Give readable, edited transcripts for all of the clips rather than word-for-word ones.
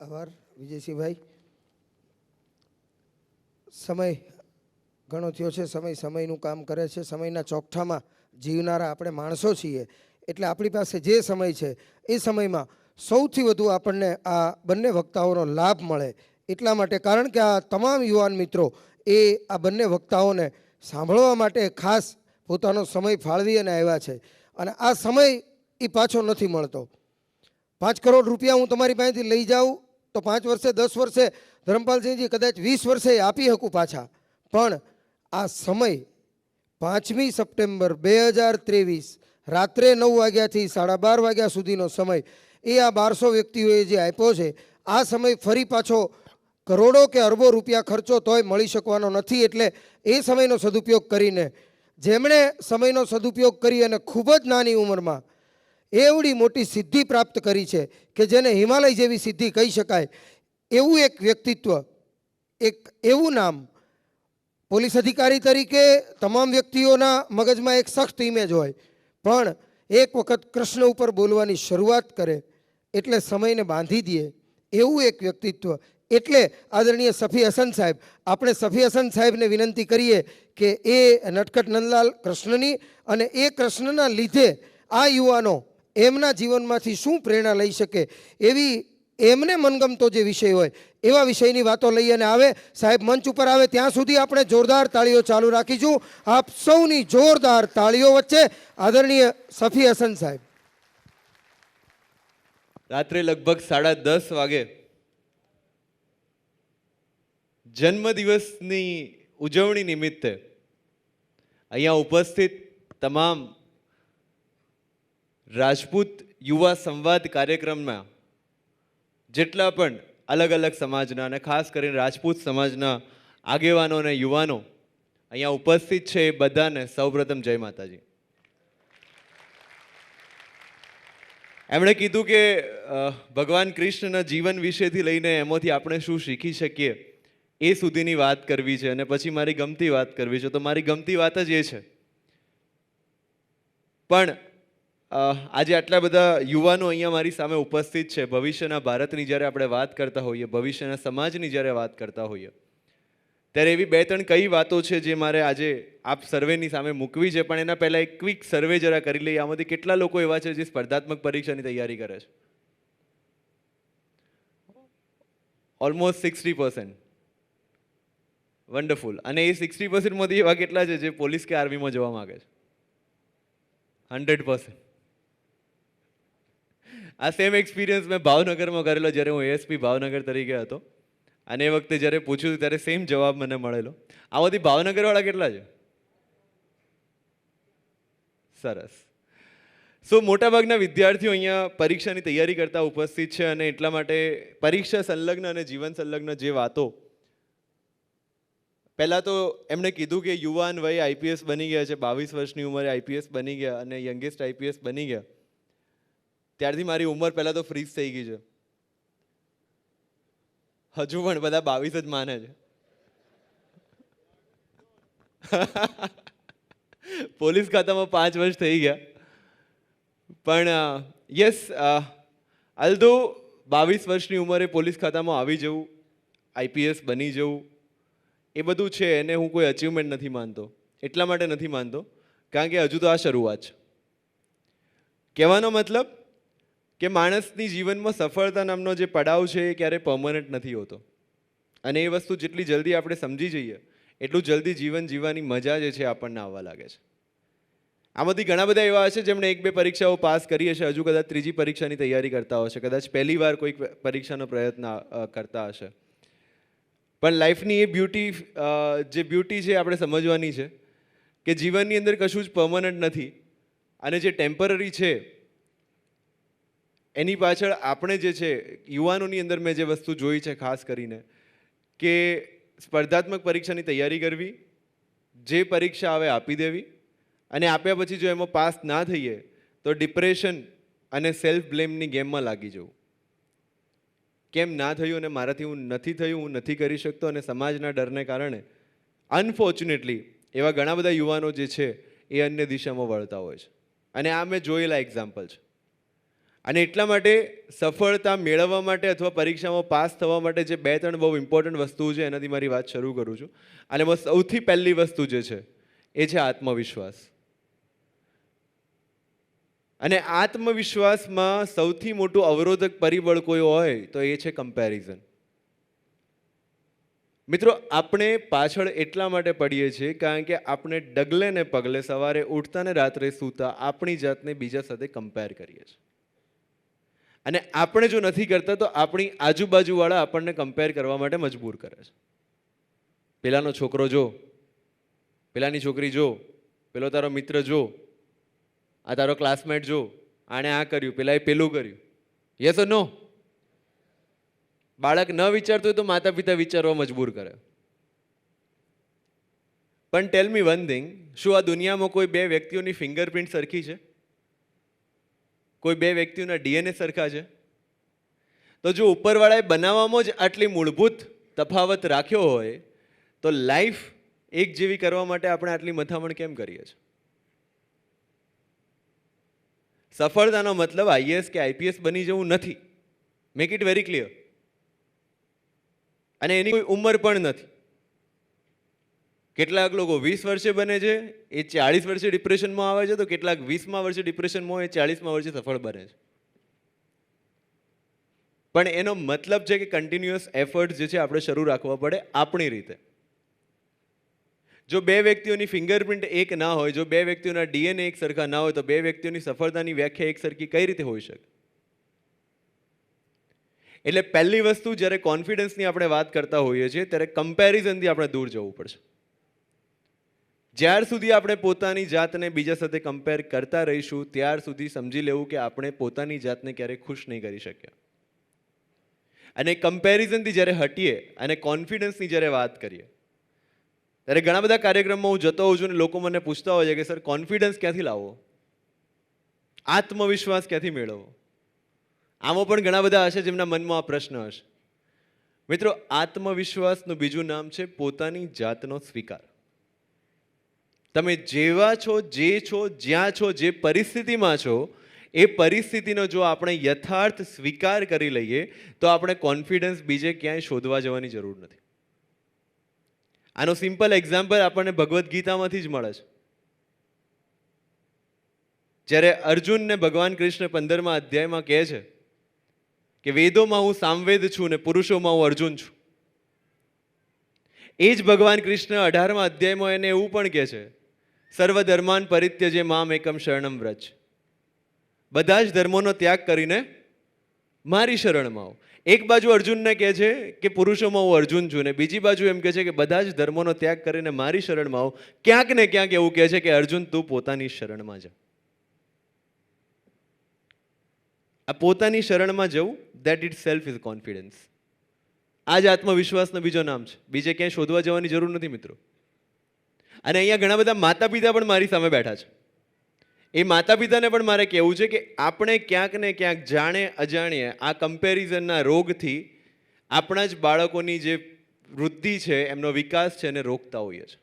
આભાર વિજયસિંહભાઈ. સમય ઘણો થયો છે, સમય સમયનું કામ કરે છે. સમયના ચોકઠામાં જીવનારા આપણે માણસો છીએ, એટલે આપણી પાસે જે સમય છે એ સમયમાં સૌથી વધુ આપણને આ બંને વક્તાઓનો લાભ મળે એટલા માટે, કારણ કે આ તમામ યુવાન મિત્રો એ આ બંને વક્તાઓને સાંભળવા માટે ખાસ પોતાનો સમય ફાળવી અને આવ્યા છે. અને આ સમય એ પાછો નથી મળતો. 5 કરોડ રૂપિયા હું તમારી પાસેથી લઈ જાઉં તો 5 વર્ષે 10 વર્ષે ધર્મપાલસિંહજી કદાચ 20 વર્ષે આપી શકું પાછા, પણ આ સમય 5મી સપ્ટેમ્બર 2023 રાત્રે 9 વાગ્યાથી 12:30 વાગ્યા સુધીનો સમય એ આ 1200 વ્યક્તિઓએ જે આપ્યો છે, આ સમય ફરી પાછો કરોડો કે અરબો રૂપિયા ખર્ચો તોય મળી શકવાનો નથી. એટલે એ સમયનો સદુપયોગ કરીને જેમણે સમયનો સદુપયોગ કરી અને ખૂબ જ નાની ઉંમરમાં એવડી મોટી સિદ્ધિ પ્રાપ્ત કરી છે કે જેને હિમાલય જેવી સિદ્ધિ કહી શકાય, એવું એક વ્યક્તિત્વ, એક એવું નામ. પોલીસ અધિકારી તરીકે તમામ વ્યક્તિઓના મગજમાં એક સખ્ત ઇમેજ હોય, પણ એક વખત કૃષ્ણ ઉપર બોલવાની શરૂઆત કરે એટલે સમયને બાંધી દે એવું એક વ્યક્તિત્વ. એટલે આદરણીય સફી હસન સાહેબ, આપણે સફી હસન સાહેબને વિનંતી કરીએ કે એ નટખટ નંદલાલ કૃષ્ણની અને એ કૃષ્ણના લીધે આ યુવાનો એમના જીવનમાંથી શું પ્રેરણા લઈ શકે એવી એમને મનગમતો જે વિષય હોય એવા વિષયની વાતો લઈ અને આવે. સાહેબ મંચ ઉપર આવે ત્યાં સુધી આપણે જોરદાર તાળીઓ ચાલુ રાખીશું. આપ સૌની જોરદાર તાળીઓ વચ્ચે આદરણીય સફી હસન સાહેબ. રાત્રે લગભગ 10:30 વાગે જન્મદિવસની ઉજવણી નિમિત્તે અહીંયા ઉપસ્થિત તમામ રાજપૂત યુવા સંવાદ કાર્યક્રમમાં જેટલા પણ અલગ અલગ સમાજના અને ખાસ કરીને રાજપૂત સમાજના આગેવાનો અને યુવાનો અહીંયા ઉપસ્થિત છે, એ બધાને સૌપ્રથમ જય માતાજી. એમણે કીધું કે ભગવાન કૃષ્ણના જીવન વિશેથી લઈને એમાંથી આપણે શું શીખી શકીએ એ સુધીની વાત કરવી છે, અને પછી મારી ગમતી વાત કરવી છે. તો મારી ગમતી વાત જ એ છે. પણ આજે આટલા બધા યુવાનો અહીંયા મારી સામે ઉપસ્થિત છે. ભવિષ્યના ભારતની જ્યારે આપણે વાત કરતા હોઈએ, ભવિષ્યના સમાજની જ્યારે વાત કરતા હોઈએ, ત્યારે એવી 2-3 કઈ વાતો છે જે મારે આજે આપ સર્વેની સામે મૂકવી છે. પણ એના પહેલાં એક ક્વિક સર્વે જરા કરી લઈએ. આમાંથી કેટલા લોકો એવા છે જે સ્પર્ધાત્મક પરીક્ષાની તૈયારી કરે છે? ઓલમોસ્ટ 60%. વન્ડરફુલ. અને એ 60% માંથી એવા કેટલા છે જે પોલીસ કે આર્મીમાં જવા માંગે છે? 100%. આ સેમ એક્સપિરિયન્સ મેં ભાવનગરમાં કરેલો જ્યારે હું એએસપી ભાવનગર તરીકે હતો, અને એ વખતે જ્યારે પૂછ્યું ત્યારે સેમ જવાબ મને મળેલો. આમાંથી ભાવનગરવાળા કેટલા છે? સરસ. સો મોટાભાગના વિદ્યાર્થીઓ અહીંયા પરીક્ષાની તૈયારી કરતા ઉપસ્થિત છે, અને એટલા માટે પરીક્ષા સંલગ્ન અને જીવન સંલગ્ન જે વાતો, પહેલાં તો એમણે કીધું કે યુવાન વય આઈપીએસ બની ગયા છે, 22 વર્ષની ઉંમરે આઈપીએસ બની ગયા અને યંગેસ્ટ આઈપીએસ બની ગયા. ત્યારથી મારી ઉંમર પહેલાં તો ફ્રીઝ થઈ ગઈ છે. હજુ પણ બધા 22 જ માને છે. પોલીસ ખાતામાં 5 વર્ષ થઈ ગયા, પણ યસ, અલ્ધો 22 વર્ષની ઉંમરે પોલીસ ખાતામાં આવી જવું, આઈપીએસ બની જવું, એ બધું છે એને હું કોઈ અચીવમેન્ટ નથી માનતો. એટલા માટે નથી માનતો કારણ કે હજુ તો આ શરૂઆત છે. કહેવાનો મતલબ કે માણસની જીવનમાં સફળતા નામનો જે પડાવ છે એ ક્યારેય પરમનન્ટ નથી હોતો, અને એ વસ્તુ જેટલી જલ્દી આપણે સમજી જઈએ એટલું જલ્દી જીવન જીવવાની મજા જે છે આપણને આવવા લાગે છે. આમાંથી ઘણા બધા એવા હશે જેમણે 1-2 પરીક્ષાઓ પાસ કરી હશે, હજુ કદાચ ત્રીજી પરીક્ષાની તૈયારી કરતા હશે, કદાચ પહેલી વાર કોઈક પરીક્ષાનો પ્રયત્ન કરતા હશે. પણ લાઈફની એ બ્યુટી છે આપણે સમજવાની છે કે જીવનની અંદર કશું જ પરમનન્ટ નથી, અને જે ટેમ્પરરી છે એની પાછળ આપણે જે છે યુવાનોની અંદર મેં જે વસ્તુ જોઈ છે ખાસ કરીને કે સ્પર્ધાત્મક પરીક્ષાની તૈયારી કરવી, જે પરીક્ષા આવે આપી દેવી, અને આપ્યા પછી જો એમાં પાસ ના થઈએ તો ડિપ્રેશન અને સેલ્ફ બ્લેમની ગેમમાં લાગી જવું. કેમ ના થયું અને મારાથી હું નથી થયું, હું નથી કરી શકતો, અને સમાજના ડરને કારણે અનફોર્ચ્યુનેટલી એવા ઘણા બધા યુવાનો જે છે એ અન્ય દિશામાં વળતા હોય છે. અને આ મેં જોયેલા એક્ઝામ્પલ છે. અને એટલા માટે સફળતા મેળવવા માટે અથવા પરીક્ષામાં પાસ થવા માટે જે 2-3 બહુ ઇમ્પોર્ટન્ટ વસ્તુઓ છે એનાથી મારી વાત શરૂ કરું છું. અને એમાં સૌથી પહેલી વસ્તુ જે છે એ છે આત્મવિશ્વાસ. અને આત્મવિશ્વાસમાં સૌથી મોટું અવરોધક પરિબળ કોઈ હોય તો એ છે કમ્પેરિઝન. મિત્રો, આપણે પાછળ એટલા માટે પડીએ છીએ કારણ કે આપણે ડગલે ને પગલે સવારે ઉઠતા ને રાત્રે સૂતા આપણી જાતને બીજા સાથે કમ્પેર કરીએ છીએ. અને આપણે જો નથી કરતા તો આપણી આજુબાજુવાળા આપણને કમ્પેર કરવા માટે મજબૂર કરે છે. પેલાનો છોકરો જો, પેલાની છોકરી જો, પેલો તારો મિત્ર જો, આ તારો ક્લાસમેટ જો, આણે આ કર્યું, પેલાએ પેલું કર્યું. યસ ઓર નો? બાળક ન વિચારતું હોય તો માતા પિતા વિચારવા મજબૂર કરે. પણ ટેલ મી વન થિંગ, શું આ દુનિયામાં કોઈ 2 વ્યક્તિઓની ફિંગરપ્રિન્ટ સરખી છે? કોઈ 2 વ્યક્તિઓના ડીએનએ સરખા છે? તો જો ઉપરવાળાએ બનાવવામાં જ આટલી મૂળભૂત તફાવત રાખ્યો હોય તો લાઈફ એક જેવી કરવા માટે આપણે આટલી મથામણ કેમ કરીએ છીએ? સફળતાનો મતલબ આઈએએસ કે આઈપીએસ બની જવું નથી. Make it very clear. અને એની કોઈ ઉંમર પણ નથી. કેટલાક લોકો 20 વર્ષે બને છે, એ 40 વર્ષે ડિપ્રેશનમાં આવે છે, તો કેટલાક 20મા વર્ષે ડિપ્રેશનમાં હોય, 40મા વર્ષે સફળ બને છે. પણ એનો મતલબ છે કે કન્ટિન્યુઅસ એફર્ટ જે છે આપણે શરૂ રાખવા પડે આપણી રીતે. જો 2 વ્યક્તિઓની ફિંગરપ્રિન્ટ એક ના હોય, જો 2 વ્યક્તિઓના ડીએનએ એક સરખા ના હોય, તો 2 વ્યક્તિઓની સફળતાની વ્યાખ્યા એક સરખી કઈ રીતે હોઈ શકે? એટલે પહેલી વસ્તુ, જ્યારે કોન્ફિડન્સની આપણે વાત કરતા હોઈએ છીએ ત્યારે કમ્પેરિઝનથી આપણે દૂર જવું પડશે. જ્યાર સુધી આપણે પોતાની જાતને બીજા સાથે કમ્પેર કરતા રહીશું ત્યાર સુધી સમજી લેવું કે આપણે પોતાની જાતને ક્યારેય ખુશ નહીં કરી શક્યા. અને કમ્પેરિઝનથી જ્યારે હટીએ અને કોન્ફિડન્સની જ્યારે વાત કરીએ ત્યારે ઘણા બધા કાર્યક્રમમાં હું જતો હોઉં છું અને લોકો મને પૂછતા હોય છે કે સર, કોન્ફિડન્સ ક્યાંથી લાવવો, આત્મવિશ્વાસ ક્યાંથી મેળવવો? આમાં પણ ઘણા બધા હશે જેમના મનમાં આ પ્રશ્ન હશે. મિત્રો, આત્મવિશ્વાસનું બીજું નામ છે પોતાની જાતનો સ્વીકાર. તમે જેવા છો, જે છો, જ્યાં છો, જે પરિસ્થિતિમાં છો, એ પરિસ્થિતિનો જો આપણે યથાર્થ સ્વીકાર કરી લઈએ તો આપણે કોન્ફિડન્સ બીજે ક્યાંય શોધવા જવાની જરૂર નથી. આનો સિમ્પલ એક્ઝામ્પલ આપણને ભગવદ્ ગીતામાંથી જ મળે છે. જ્યારે અર્જુનને ભગવાન કૃષ્ણ 15મા અધ્યાયમાં કહે છે કે વેદોમાં હું સામવેદ છું ને પુરુષોમાં હું અર્જુન છું. એ જ ભગવાન કૃષ્ણ 18મા અધ્યાયમાં એને એવું પણ કહે છે, સર્વધર્માન પરિત્યજે મામ એકમ શરણમ વ્રજ. બધા જ ધર્મોનો ત્યાગ કરીને મારી શરણમાં આવો. એક બાજુ અર્જુનને કહે છે કે પુરુષોમાં હું અર્જુન છું, ને બીજી બાજુ એમ કહે છે કે બધા જ ધર્મોનો ત્યાગ કરીને મારી શરણમાં આવો. ક્યાંક ને ક્યાંક એવું કહે છે કે અર્જુન, તું પોતાની શરણમાં જા. આ પોતાની શરણમાં જવું, that it self is confidence. આ જ આત્મવિશ્વાસનો બીજો નામ છે. બીજે ક્યાંય શોધવા જવાની જરૂર નથી મિત્રો. અને અહીંયા ઘણા બધા માતા પિતા પણ મારી સામે બેઠા છે. એ માતા પિતાને પણ મારે કહેવું છે કે આપણે ક્યાંક ને ક્યાંક જાણે અજાણીએ આ કમ્પેરિઝનના રોગથી આપણા જ બાળકોની જે વૃદ્ધિ છે, એમનો વિકાસ છે, એને રોકતા હોઈએ છીએ.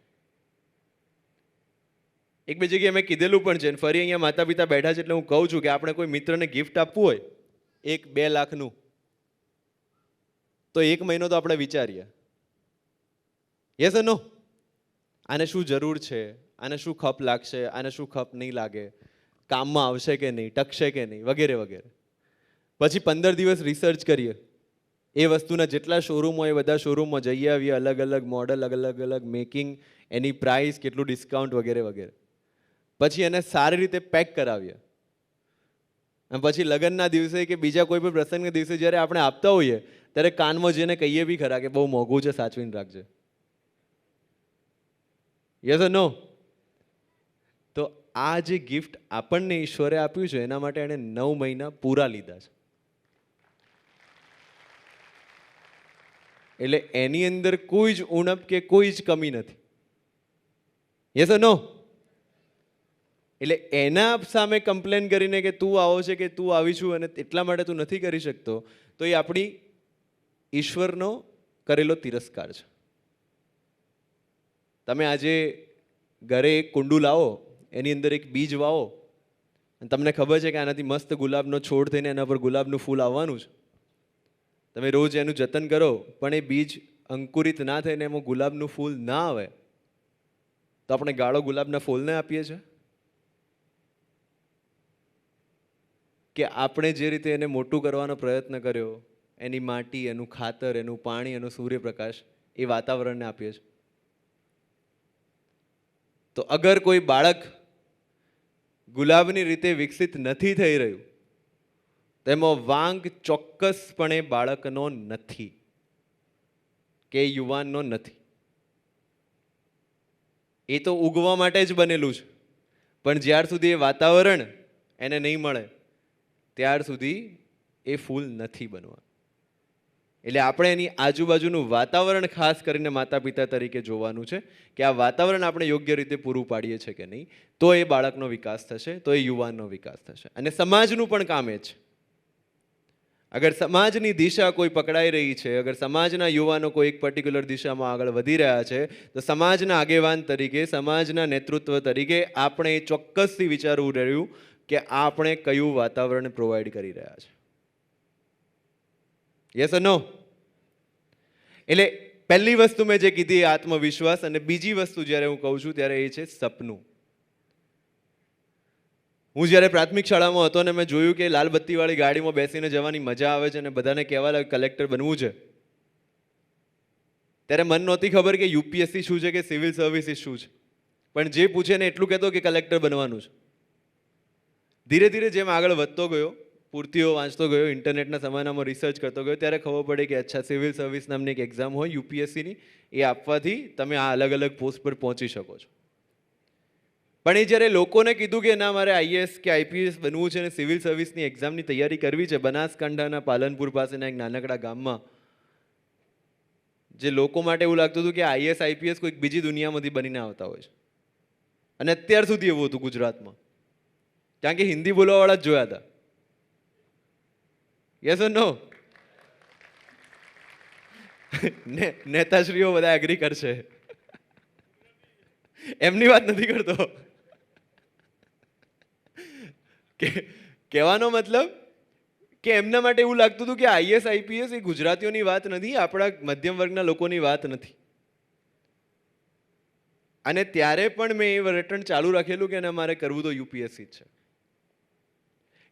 એક બે જગ્યાએ મેં કીધેલું પણ છે, અને ફરી અહીંયા માતા પિતા બેઠા છે એટલે હું કહું છું કે આપણે કોઈ મિત્રને ગિફ્ટ આપવું હોય 1-2 લાખનું, તો 1 મહિનો તો આપણે વિચારીએ, યસ ઓર નો? આને શું જરૂર છે, આને શું ખપ લાગશે, આને શું ખપ નહીં લાગે, કામમાં આવશે કે નહીં, ટકશે કે નહીં, વગેરે વગેરે. પછી 15 દિવસ રિસર્ચ કરીએ, એ વસ્તુના જેટલા શોરૂમ હોય એ બધા શોરૂમમાં જઈ આવીએ, અલગ અલગ મોડલ, અલગ અલગ મેકિંગ, એની પ્રાઇસ, કેટલું ડિસ્કાઉન્ટ વગેરે વગેરે. પછી એને સારી રીતે પેક કરાવીએ. અને પછી લગ્નના દિવસે કે બીજા કોઈ પણ પ્રસંગના દિવસે જ્યારે આપણે આપતા હોઈએ ત્યારે કાનમાં જઈને કહીએ બી ખરા કે બહુ મોંઘું છે, સાચવીને રાખજે. યસ ઓર નો? તો આ જે ગિફ્ટ આપણને ઈશ્વરે આપ્યું છે એના માટે એણે 9 મહિના પૂરા લીધા છે. એટલે એની અંદર કોઈ જ ઉણપ કે કોઈ જ કમી નથી. યસ ઓર નો? એટલે એના સામે કમ્પ્લેન કરીને કે તું આવો છે કે તું આવી છું અને એટલા માટે તું નથી કરી શકતો, તો એ આપણી ઈશ્વરનો કરેલો તિરસ્કાર છે. તમે આજે ઘરે એક કુંડું લાવો, એની અંદર એક બીજ વાવો, અને તમને ખબર છે કે આનાથી મસ્ત ગુલાબનો છોડ થઈને એના પર ગુલાબનું ફૂલ આવવાનું છે. તમે રોજ એનું જતન કરો પણ એ બીજ અંકુરિત ના થઈને એમાં ગુલાબનું ફૂલ ના આવે તો આપણે ગાળો ગુલાબના ફૂલને આપીએ છીએ કે આપણે જે રીતે એને મોટું કરવાનો પ્રયત્ન કર્યો, એની માટી, એનું ખાતર, એનું પાણી, એનો સૂર્યપ્રકાશ એ વાતાવરણને આપીએ છીએ. તો અગર કોઈ બાળક ગુલાબની રીતે વિકસિત નથી થઈ રહ્યું તેમાં વાંક ચોક્કસપણે બાળકનો નથી કે યુવાનનો નથી. એ તો ઉગવા માટે જ બનેલું છે, પણ જ્યાર સુધી એ વાતાવરણ એને નહીં મળે ત્યાર સુધી એ ફૂલ નથી બનવા. એટલે આપણે એની આજુબાજુનું વાતાવરણ ખાસ કરીને માતા પિતા તરીકે જોવાનું છે કે આ વાતાવરણ આપણે યોગ્ય રીતે પૂરું પાડીએ છીએ કે નહીં, તો એ બાળકનો વિકાસ થશે, તો એ યુવાનનો વિકાસ થશે. અને સમાજનું પણ કામ એ છે. અગર સમાજની દિશા કોઈ પકડાઈ રહી છે, અગર સમાજના યુવાનો કોઈ એક પર્ટિક્યુલર દિશામાં આગળ વધી રહ્યા છે, તો સમાજના આગેવાન તરીકે, સમાજના નેતૃત્વ તરીકે આપણે એ ચોક્કસથી વિચારવું રહ્યું કે આપણે કયું વાતાવરણ પ્રોવાઈડ કરી રહ્યા છે. યસ ઓર નો? એટલે પહેલી વસ્તુ મેં જે કીધી એ આત્મવિશ્વાસ, અને બીજી વસ્તુ જ્યારે હું કહું છું ત્યારે એ છે સપનું. હું જ્યારે પ્રાથમિક શાળામાં હતો ને મેં જોયું કે લાલબત્તીવાળી ગાડીમાં બેસીને જવાની મજા આવે છે અને બધાને કહેવા લાગે કલેક્ટર બનવું છે, ત્યારે મન નહોતી ખબર કે યુપીએસસી શું છે કે સિવિલ સર્વિસીસ શું છે, પણ જે પૂછે ને એટલું કહેતો કે કલેક્ટર બનવાનું છે. ધીરે ધીરે જેમ આગળ વધતો ગયો, પૂર્તિઓ વાંચતો ગયો, ઇન્ટરનેટના જમાનામાં રિસર્ચ કરતો ગયો, ત્યારે ખબર પડી કે અચ્છા સિવિલ સર્વિસ નામની એક એક્ઝામ હોય યુપીએસસીની, એ આપવાથી તમે આ અલગ અલગ પોસ્ટ પર પહોંચી શકો છો. પણ એ જ્યારે લોકોને કીધું કે ના મારે આઈએએસ કે આઈપીએસ બનવું છે અને સિવિલ સર્વિસની એક્ઝામની તૈયારી કરવી છે, બનાસકાંઠાના પાલનપુર પાસેના એક નાનકડા ગામમાં જે લોકો માટે એવું લાગતું હતું કે આઈએએસ આઈપીએસ કોઈક બીજી દુનિયામાંથી બનીને આવતા હોય છે. અને અત્યાર સુધી એવું હતું ગુજરાતમાં, કારણ કે હિન્દી બોલવાવાળા જ જોયા હતા. યસ ઓર નો? નેતાશ્રીઓ બધા એગ્રી કરશે, એમની વાત નથી કરતો. કહેવાનો મતલબ કે એમના માટે એવું લાગતું હતું કે આઈએસ આઈપીએસ એ ગુજરાતીઓની વાત નથી, આપણા મધ્યમ વર્ગના લોકોની વાત નથી. અને ત્યારે પણ મેં એ રટણ ચાલુ રાખેલું કે મારે કરવું તો યુપીએસસી જ છે.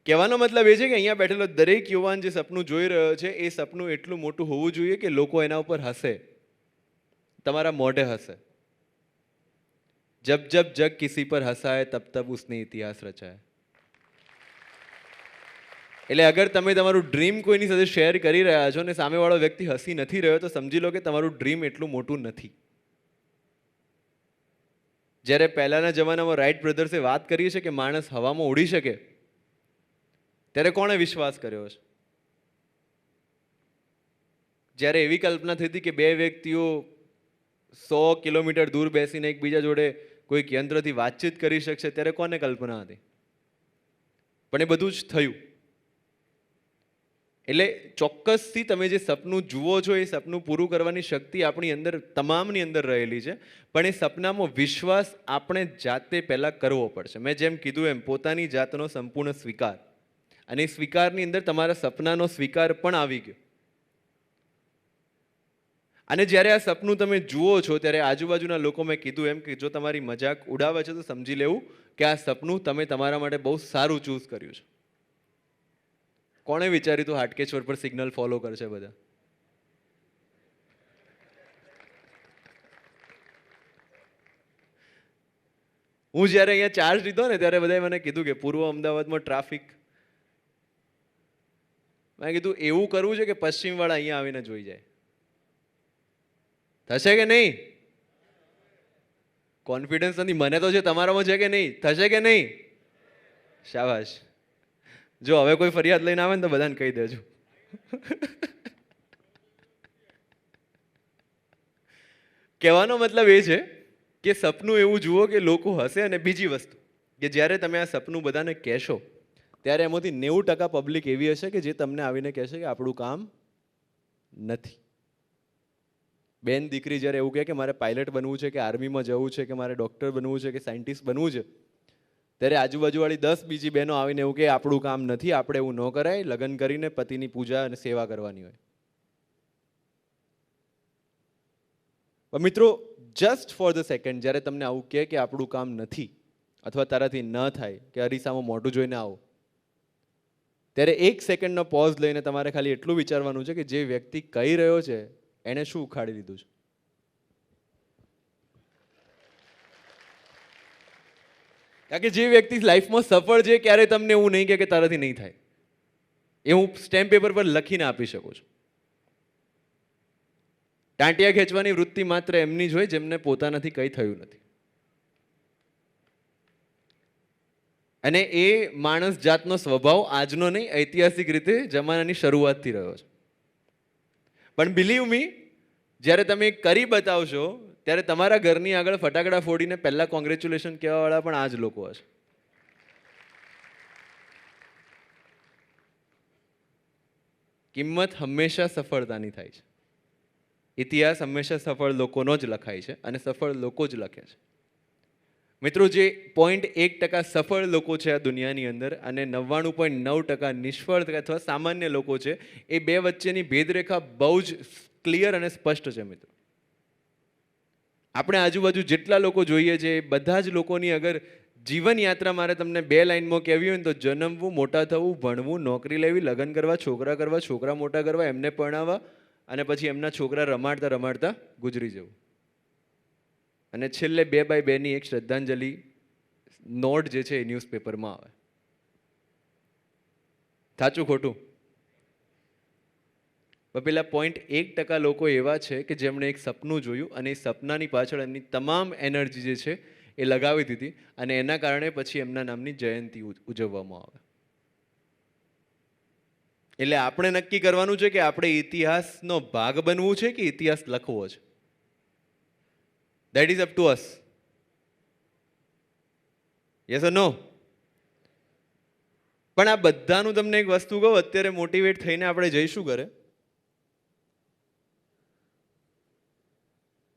કહેવાનો મતલબ એ છે કે અહીંયા બેઠેલો દરેક યુવાન જે સપનું જોઈ રહ્યો છે એ સપનું એટલું મોટું હોવું જોઈએ કે લોકો એના ઉપર હસે, તમારા મોઢે હસે. જબ જબ જગ કિસી પર હસાય તબ તબ ઉસને ઇતિહાસ રચાય. એટલે અગર તમે તમારું ડ્રીમ કોઈની સાથે શેર કરી રહ્યા છો અને સામેવાળો વ્યક્તિ હસી નથી રહ્યો તો સમજી લો કે તમારું ડ્રીમ એટલું મોટું નથી. જ્યારે પહેલાના જમાનામાં રાઇટ બ્રધર્સે વાત કરી છે કે માણસ હવામાં ઉડી શકે, ત્યારે કોણે વિશ્વાસ કર્યો છે? જ્યારે એવી કલ્પના થઈ હતી કે બે વ્યક્તિઓ 100 કિલોમીટર દૂર બેસીને એકબીજા જોડે કોઈક યંત્રથી વાતચીત કરી શકશે, ત્યારે કોને કલ્પના હતી? પણ એ બધું જ થયું. એટલે ચોક્કસથી તમે જે સપનું જુઓ છો એ સપનું પૂરું કરવાની શક્તિ આપણી અંદર તમામની અંદર રહેલી છે, પણ એ સપનામાં વિશ્વાસ આપણે જાતે પહેલાં કરવો પડશે. મેં જેમ કીધું એમ પોતાની જાતનો સંપૂર્ણ સ્વીકાર, અને એ સ્વીકારની અંદર તમારા સપનાનો સ્વીકાર પણ આવી ગયો. અને જ્યારે આ સપનું તમે જુઓ છો ત્યારે આજુબાજુના લોકો, મેં કીધું એમ કે જો તમારી મજાક ઉડાવે છે તો સમજી લેવું કે આ સપનું તમે તમારા માટે બહુ સારું ચૂઝ કર્યું છે. કોણે વિચાર્યું હતું હાટકેશ્વર પર સિગ્નલ ફોલો કરશે બધા? હું જ્યારે અહીંયા ચાર્જ લીધો ને ત્યારે બધાએ મને કીધું કે પૂર્વ અમદાવાદમાં ટ્રાફિક, મેં કીધું એવું કરવું છે કે પશ્ચિમવાળા અહીંયા આવીને જોઈ જાય. થશે કે નહીં? કોન્ફિડન્સ નથી, મને તો છે, તમારામાં છે કે નહીં? થશે કે નહીં? શાબાશ. જો હવે કોઈ ફરિયાદ લઈને આવે ને તો બધાને કહી દેજો. કહેવાનો મતલબ એ છે કે સપનું એવું જુઓ કે લોકો હશે. અને બીજી વસ્તુ કે જ્યારે તમે આ સપનું બધાને કહેશો ત્યારે એમાંથી 90% પબ્લિક એવી હશે કે જે તમને આવીને કહેશે કે આપણું કામ નથી. બેન દીકરી જ્યારે એવું કહે કે મારે પાયલટ બનવું છે કે આર્મીમાં જવું છે કે મારે ડૉક્ટર બનવું છે કે સાયન્ટિસ્ટ બનવું છે, ત્યારે આજુબાજુવાળી 10 બીજી બહેનો આવીને એવું કે આપણું કામ નથી, આપણે એવું ન કરાય, લગ્ન કરીને પતિની પૂજા અને સેવા કરવાની હોય. પણ મિત્રો, જસ્ટ ફોર ધ સેકન્ડ જ્યારે તમને આવું કહે કે આપણું કામ નથી અથવા તારાથી ન થાય, કે અરીસામાં મોઢું જોઈને આવો, ત્યારે 1 સેકન્ડનો પોઝ લઈને તમારે ખાલી એટલું વિચારવાનું છે કે જે વ્યક્તિ કહી રહ્યો છે એણે શું ઉખાડી લીધું છે. કારણ કે જે વ્યક્તિ લાઈફમાં સફળ છે ક્યારે તમને એવું નહીં કહે કે તારાથી નહીં થાય. એ હું સ્ટેમ્પ પેપર પર લખીને આપી શકું છું. ટાંટિયા ખેંચવાની વૃત્તિ માત્ર એમની જ હોય જેમને પોતાનાથી કંઈ થયું નથી. અને એ માણસ જાતનો સ્વભાવ આજનો નહીં, ઐતિહાસિક રીતે જમાનાની શરૂઆતથી રહ્યો છે. પણ બિલીવ મી, જ્યારે તમે કરી બતાવશો ત્યારે તમારા ઘરની આગળ ફટાકડા ફોડીને પહેલા કોંગ્રેચ્યુલેશન કહેવાવાળા પણ આ જ લોકો હશે. કિંમત હંમેશા સફળતાની થાય છે. ઇતિહાસ હંમેશા સફળ લોકોનો જ લખાય છે અને સફળ લોકો જ લખે છે. મિત્રો, જે 0.1% સફળ લોકો છે આ દુનિયાની અંદર અને 99.9% નિષ્ફળ અથવા સામાન્ય લોકો છે, એ બે વચ્ચેની ભેદરેખા બહુ જ ક્લિયર અને સ્પષ્ટ છે. મિત્રો, આપણે આજુબાજુ જેટલા લોકો જોઈએ છે એ બધા જ લોકોની અગર જીવન યાત્રા મારે તમને 2 લાઇનમાં કહેવી હોય ને તો જન્મવું, મોટા થવું, ભણવું, નોકરી લેવી, લગ્ન કરવા, છોકરા મોટા કરવા, એમને પરણાવવા અને પછી એમના છોકરા રમાડતા રમાડતા ગુજરી જવું. અને છેલ્લે 2x2ની એક શ્રદ્ધાંજલિ નોટ જે છે એ ન્યૂઝપેપરમાં આવે. સાચું ખોટું? પણ પેલા 0.1% લોકો એવા છે કે જેમણે એક સપનું જોયું અને એ સપનાની પાછળ એમની તમામ એનર્જી જે છે એ લગાવી દીધી અને એના કારણે પછી એમના નામની જયંતિ ઉજવવામાં આવે. એટલે આપણે નક્કી કરવાનું છે કે આપણે ઇતિહાસનો ભાગ બનવું છે કે ઇતિહાસ લખવો છે. That is up to us. Yes or no? પણ આ બધાનું તમને એક વસ્તુ કહું, અત્યારે મોટિવેટ થઈને આપણે જઈશું ઘરે,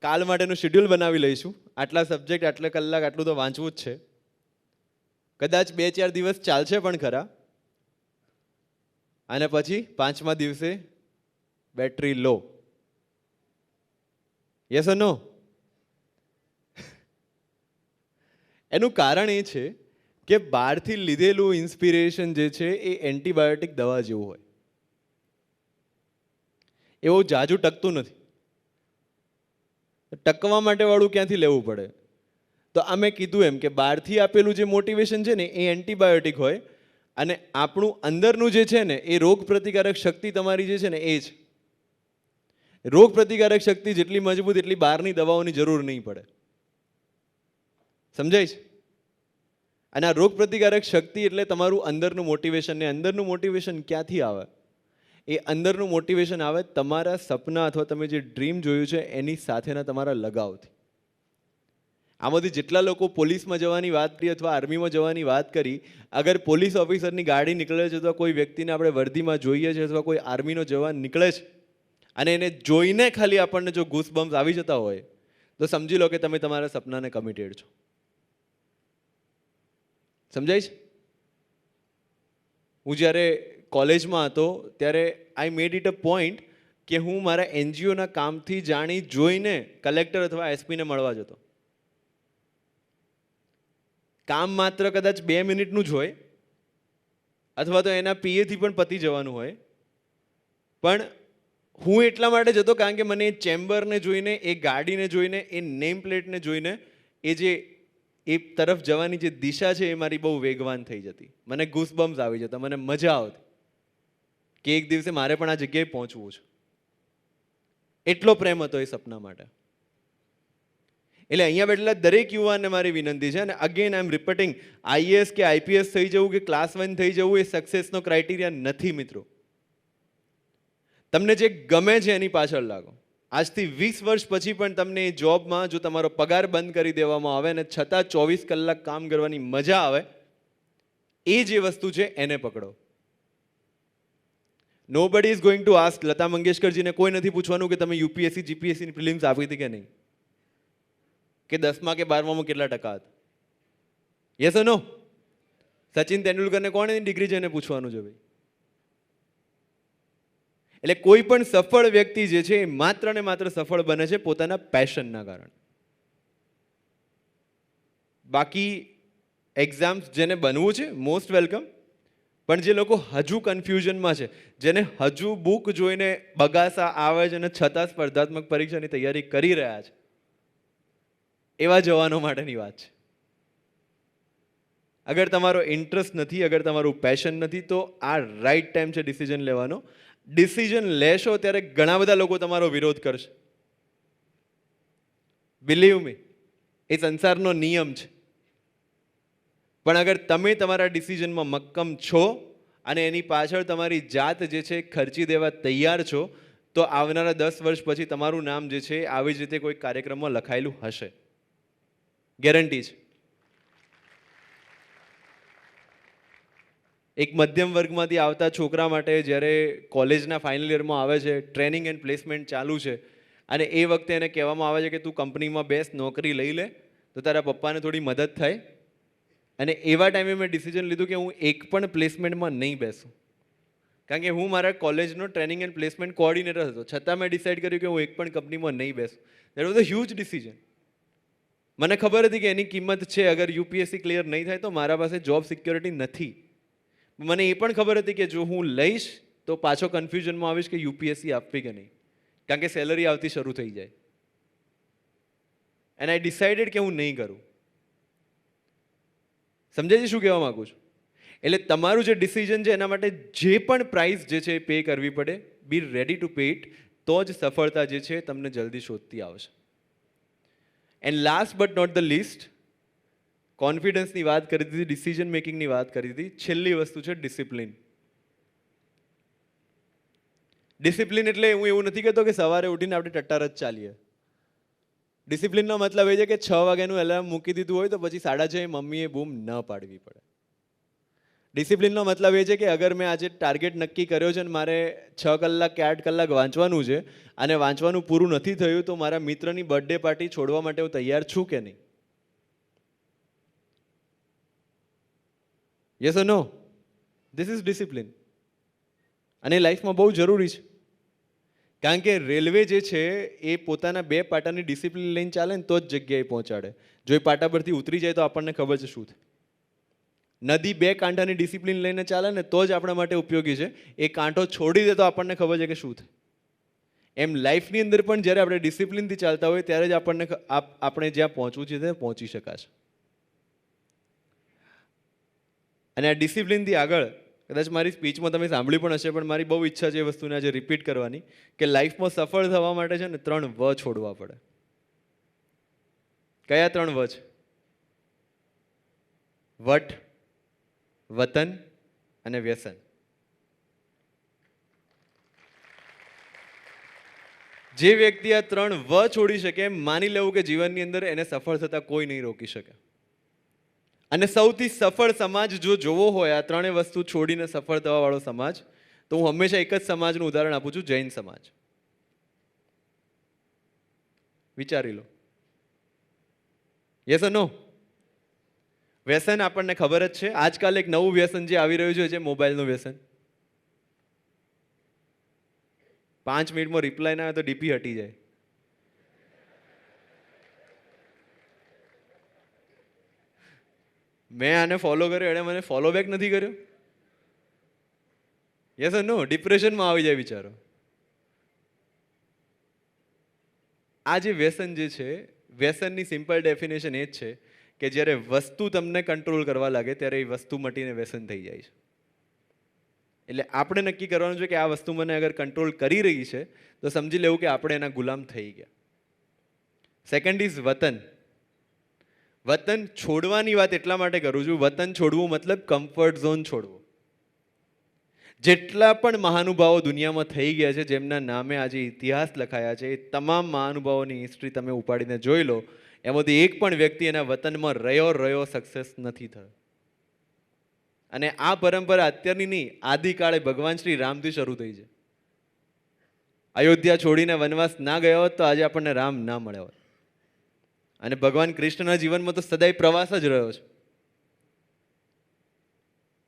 કાલ માટેનું શેડ્યુલ બનાવી લઈશું. આટલા સબ્જેક્ટ, આટલા કલાક, આટલું તો વાંચવું જ છે. કદાચ 2-4 દિવસ ચાલશે પણ ખરા, અને પછી 5મા દિવસે બેટરી લો. યસ ઓર નો? એનું કારણ એ છે કે બહારથી લીધેલું ઇન્સ્પિરેશન જે છે એ એન્ટીબાયોટિક દવા જેવું હોય. એવું જાજુ ટકતું નથી. ટકવા માટે વાળું ક્યાંથી લેવું પડે? તો આ મેં કીધું એમ કે બહારથી આપેલું જે મોટિવેશન છે ને એ એન્ટીબાયોટિક હોય અને આપણું અંદરનું જે છે ને એ રોગ પ્રતિકારક શક્તિ તમારી જે છે ને એ છે. રોગ પ્રતિકારક શક્તિ જેટલી મજબૂત એટલી બહારની દવાઓની જરૂર નહીં પડે. સમજાય છે? અને આ રોગ પ્રતિકારક શક્તિ એટલે તમારું અંદરનું મોટિવેશન. ને અંદરનું મોટિવેશન ક્યાંથી આવે? એ અંદરનું મોટિવેશન આવે તમારા સપના અથવા તમે જે ડ્રીમ જોયું છે એની સાથેના તમારા લગાવથી. આમાંથી જેટલા લોકો પોલીસમાં જવાની વાત કરી અથવા આર્મીમાં જવાની વાત કરી, અગર પોલીસ ઓફિસરની ગાડી નીકળે છે અથવા કોઈ વ્યક્તિને આપણે વર્દીમાં જોઈએ છે અથવા કોઈ આર્મીનો જવાન નીકળે છે અને એને જોઈને ખાલી આપણને જો ગૂસબમ્સ આવી જતા હોય તો સમજી લો કે તમે તમારા સપનાને કમિટેડ છો. સમજાય છે? હું જ્યારે કોલેજમાં હતો ત્યારે આઈ મેડ ઇટ અ પોઈન્ટ કે હું મારા એનજીઓના કામથી જાણી જોઈને કલેક્ટર અથવા એસપીને મળવા જતો. કામ માત્ર કદાચ 2 મિનિટનું જ હોય અથવા તો એના પીએથી પણ પતી જવાનું હોય, પણ હું એટલા માટે જતો કારણ કે મને એ ચેમ્બરને જોઈને, એ ગાડીને જોઈને, એ નેમ પ્લેટને જોઈને એ જે એ તરફ જવાની જે દિશા છે એ મારી બહુ વેગવાન થઈ જતી. મને ગૂસબમ્સ આવી જતા, મને મજા આવતી કે એક દિવસે મારે પણ આ જગ્યાએ પહોંચવું છે. એટલો પ્રેમ હતો એ સપના માટે. એટલે અહીંયા બેઠેલા દરેક યુવાનને મારી વિનંતી છે, અને again I am repeating, IAS કે આઈપીએસ થઈ જવું કે ક્લાસ 1 થઈ જવું એ સક્સેસનો ક્રાઇટેરિયા નથી. મિત્રો, તમને જે ગમે છે એની પાછળ લાગો. આજથી 20 વર્ષ પછી પણ તમને એ જોબમાં જો તમારો પગાર બંધ કરી દેવામાં આવે અને છતાં 24 કલાક કામ કરવાની મજા આવે, એ જે વસ્તુ છે એને પકડો. Nobody is going to ask, Lata મંગેશકરજીને કોઈ નથી પૂછવાનું કે તમે યુપીએસસી જીપીએસસીની પ્રિલિમ્સ આપી હતી કે નહીં, કે 10મા કે 12મામાં કેટલા ટકા હતા. યસ ઓર નો? સચિન તેંડુલકરને કોણ એની ડિગ્રી જઈને પૂછવાનું છે ભાઈ? એટલે કોઈ પણ સફળ વ્યક્તિ જે છે એ માત્ર ને માત્ર સફળ બને છે પોતાના પેશનના કારણે. બાકી એક્ઝામ્સ જેને બનવું છે મોસ્ટ વેલકમ, પણ જે લોકો હજુ કન્ફ્યુઝનમાં છે, જેને હજુ બુક જોઈને બગાસા આવે છે અને છતાં સ્પર્ધાત્મક પરીક્ષાની તૈયારી કરી રહ્યા છે, એવા જવાનો માટેની વાત છે. અગર તમારો ઇન્ટરેસ્ટ નથી, અગર તમારું પેશન નથી, તો આ રાઈટ ટાઈમ છે ડિસિઝન લેવાનો. ડિસિઝન લેશો ત્યારે ઘણા બધા લોકો તમારો વિરોધ કરશે. બિલીવ મી, એ સંસારનો નિયમ છે. પણ અગર તમે તમારા ડિસિઝનમાં મક્કમ છો અને એની પાછળ તમારી જાત જે છે ખર્ચી દેવા તૈયાર છો, તો આવનારા 10 વર્ષ પછી તમારું નામ જે છે આવી જ રીતે કોઈ કાર્યક્રમમાં લખાયેલું હશે. ગેરંટી છે. એક મધ્યમ વર્ગમાંથી આવતા છોકરા માટે જ્યારે કોલેજના ફાઇનલ યરમાં આવે છે, ટ્રેનિંગ એન્ડ પ્લેસમેન્ટ ચાલુ છે, અને એ વખતે એને કહેવામાં આવે છે કે તું કંપનીમાં બેસ, નોકરી લઈ લે તો તારા પપ્પાને થોડી મદદ થાય. અને એવા ટાઈમે મેં ડિસિઝન લીધું કે હું એક પણ પ્લેસમેન્ટમાં નહીં બેસું, કારણ કે હું મારા કોલેજનો ટ્રેનિંગ એન્ડ પ્લેસમેન્ટ કોઓર્ડિનેટર હતો, છતાં મેં ડિસાઇડ કર્યું કે હું એક પણ કંપનીમાં નહીં બેસું. That was a huge decision. મને ખબર હતી કે એની કિંમત છે, અગર યુપીએસસી ક્લિયર નહીં થાય તો મારા પાસે જોબ સિક્યોરિટી નથી. મને એ પણ ખબર હતી કે જો હું લઈશ તો પાછો કન્ફ્યુઝનમાં આવીશ કે યુપીએસસી આપવી કે નહીં, કારણ કે સેલરી આવતી શરૂ થઈ જાય. એન્ડ આઈ ડિસાઇડેડ કે હું નહીં કરું. સમજાય છે શું કહેવા માગું છું? એટલે તમારું જે ડિસિઝન છે એના માટે જે પણ પ્રાઇસ જે છે એ પે કરવી પડે, be ready to pay it, તો જ સફળતા જે છે તમને જલ્દી શોધતી આવશે. And last but not the least, કોન્ફિડન્સની વાત કરી દીધી, ડિસિઝન મેકિંગની વાત કરી દીધી, છેલ્લી વસ્તુ છે ડિસિપ્લિન. ડિસિપ્લિન એટલે હું એવું નથી કહેતો કે સવારે ઉઠીને આપણે ટટ્ટાર જ ચાલીએ. ડિસિપ્લિનનો મતલબ એ છે કે 6 વાગ્યાનું એલાર્મ મૂકી દીધું હોય તો પછી 6:30 મમ્મીએ બૂમ ન પાડવી પડે. ડિસિપ્લિનનો મતલબ એ છે કે અગર મેં આજે ટાર્ગેટ નક્કી કર્યો છે અને મારે 6 કલાક કે 8 કલાક વાંચવાનું છે અને વાંચવાનું પૂરું નથી થયું તો મારા મિત્રની બર્થડે પાર્ટી છોડવા માટે હું તૈયાર છું કે નહીં? Yes or no? This is discipline. અને લાઈફમાં બહુ જરૂરી છે, કારણ કે રેલવે જે છે એ પોતાના 2 પાટાની ડિસિપ્લિન લઈને ચાલે ને તો જ જગ્યાએ પહોંચાડે. જો એ પાટા પરથી ઉતરી જાય તો આપણને ખબર છે શું થાય. નદી 2 કાંઠાની ડિસિપ્લિન લઈને ચાલે ને તો જ આપણા માટે ઉપયોગી છે. એ કાંઠો છોડી દે તો આપણને ખબર છે કે શું થાય. એમ લાઈફની અંદર પણ જ્યારે આપણે ડિસિપ્લિનથી ચાલતા હોય ત્યારે જ આપણે જ્યાં પહોંચવું છે ત્યાં પહોંચી શકાશે. અને આ ડિસિપ્લિનથી આગળ કદાચ મારી સ્પીચમાં તમે સાંભળ્યું પણ હશે, પણ મારી બહુ ઈચ્છા છે એ વસ્તુને આજે રિપીટ કરવાની, કે લાઈફમાં સફળ થવા માટે છે ને 3 વ છોડવા પડે. કયા 3 વ છે? વટ, વતન અને વ્યસન. જે વ્યક્તિ આ 3 વ છોડી શકે, માની લેવું કે જીવનની અંદર એને સફળ થતા કોઈ નહીં રોકી શકે. અને સૌથી સફળ સમાજ જો જોવો હોય આ 3 વસ્તુ છોડીને સફળ થવાવાળો સમાજ, તો હું હંમેશા એક જ સમાજનું ઉદાહરણ આપું છું, જૈન સમાજ. વિચારી લો. યસ ઓર નો? વ્યસન આપણને ખબર જ છે. આજકાલ એક નવું વ્યસન જે આવી રહ્યું છે મોબાઈલનું વ્યસન. 5 મિનિટમાં રિપ્લાય ના આવે તો ડીપી હટી જાય. મેં આને ફોલો કર્યો, એણે મને ફોલો બેક નથી કર્યો. યસ ઓર નો? ડિપ્રેશનમાં આવી જાય બિચારો. આ જે વ્યસન જે છે, વ્યસનની સિમ્પલ ડેફિનેશન એ જ છે કે જ્યારે વસ્તુ તમને કંટ્રોલ કરવા લાગે ત્યારે એ વસ્તુ મટીને વ્યસન થઈ જાય છે. એટલે આપણે નક્કી કરવાનું છે કે આ વસ્તુ મને અગર કંટ્રોલ કરી રહી છે તો સમજી લેવું કે આપણે એના ગુલામ થઈ ગયા. સેકન્ડ ઇઝ વતન. વતન છોડવાની વાત એટલા માટે કરું છું, વતન છોડવું મતલબ કમ્ફર્ટ ઝોન છોડવું. જેટલા પણ મહાનુભાવો દુનિયામાં થઈ ગયા છે, જેમના નામે આજે ઇતિહાસ લખાયા છે, એ તમામ મહાનુભાવોની હિસ્ટ્રી તમે ઉપાડીને જોઈ લો, એમાંથી એક પણ વ્યક્તિ એના વતનમાં રહ્યો સક્સેસ નથી થયો. અને આ પરંપરા અત્યારની નહીં, આદિકાળે ભગવાન શ્રી રામથી શરૂ થઈ છે. અયોધ્યા છોડીને વનવાસ ના ગયા હોત તો આજે આપણને રામ ના મળ્યા હોત. અને ભગવાન કૃષ્ણના જીવનમાં તો સદાય પ્રવાસ જ રહ્યો છે.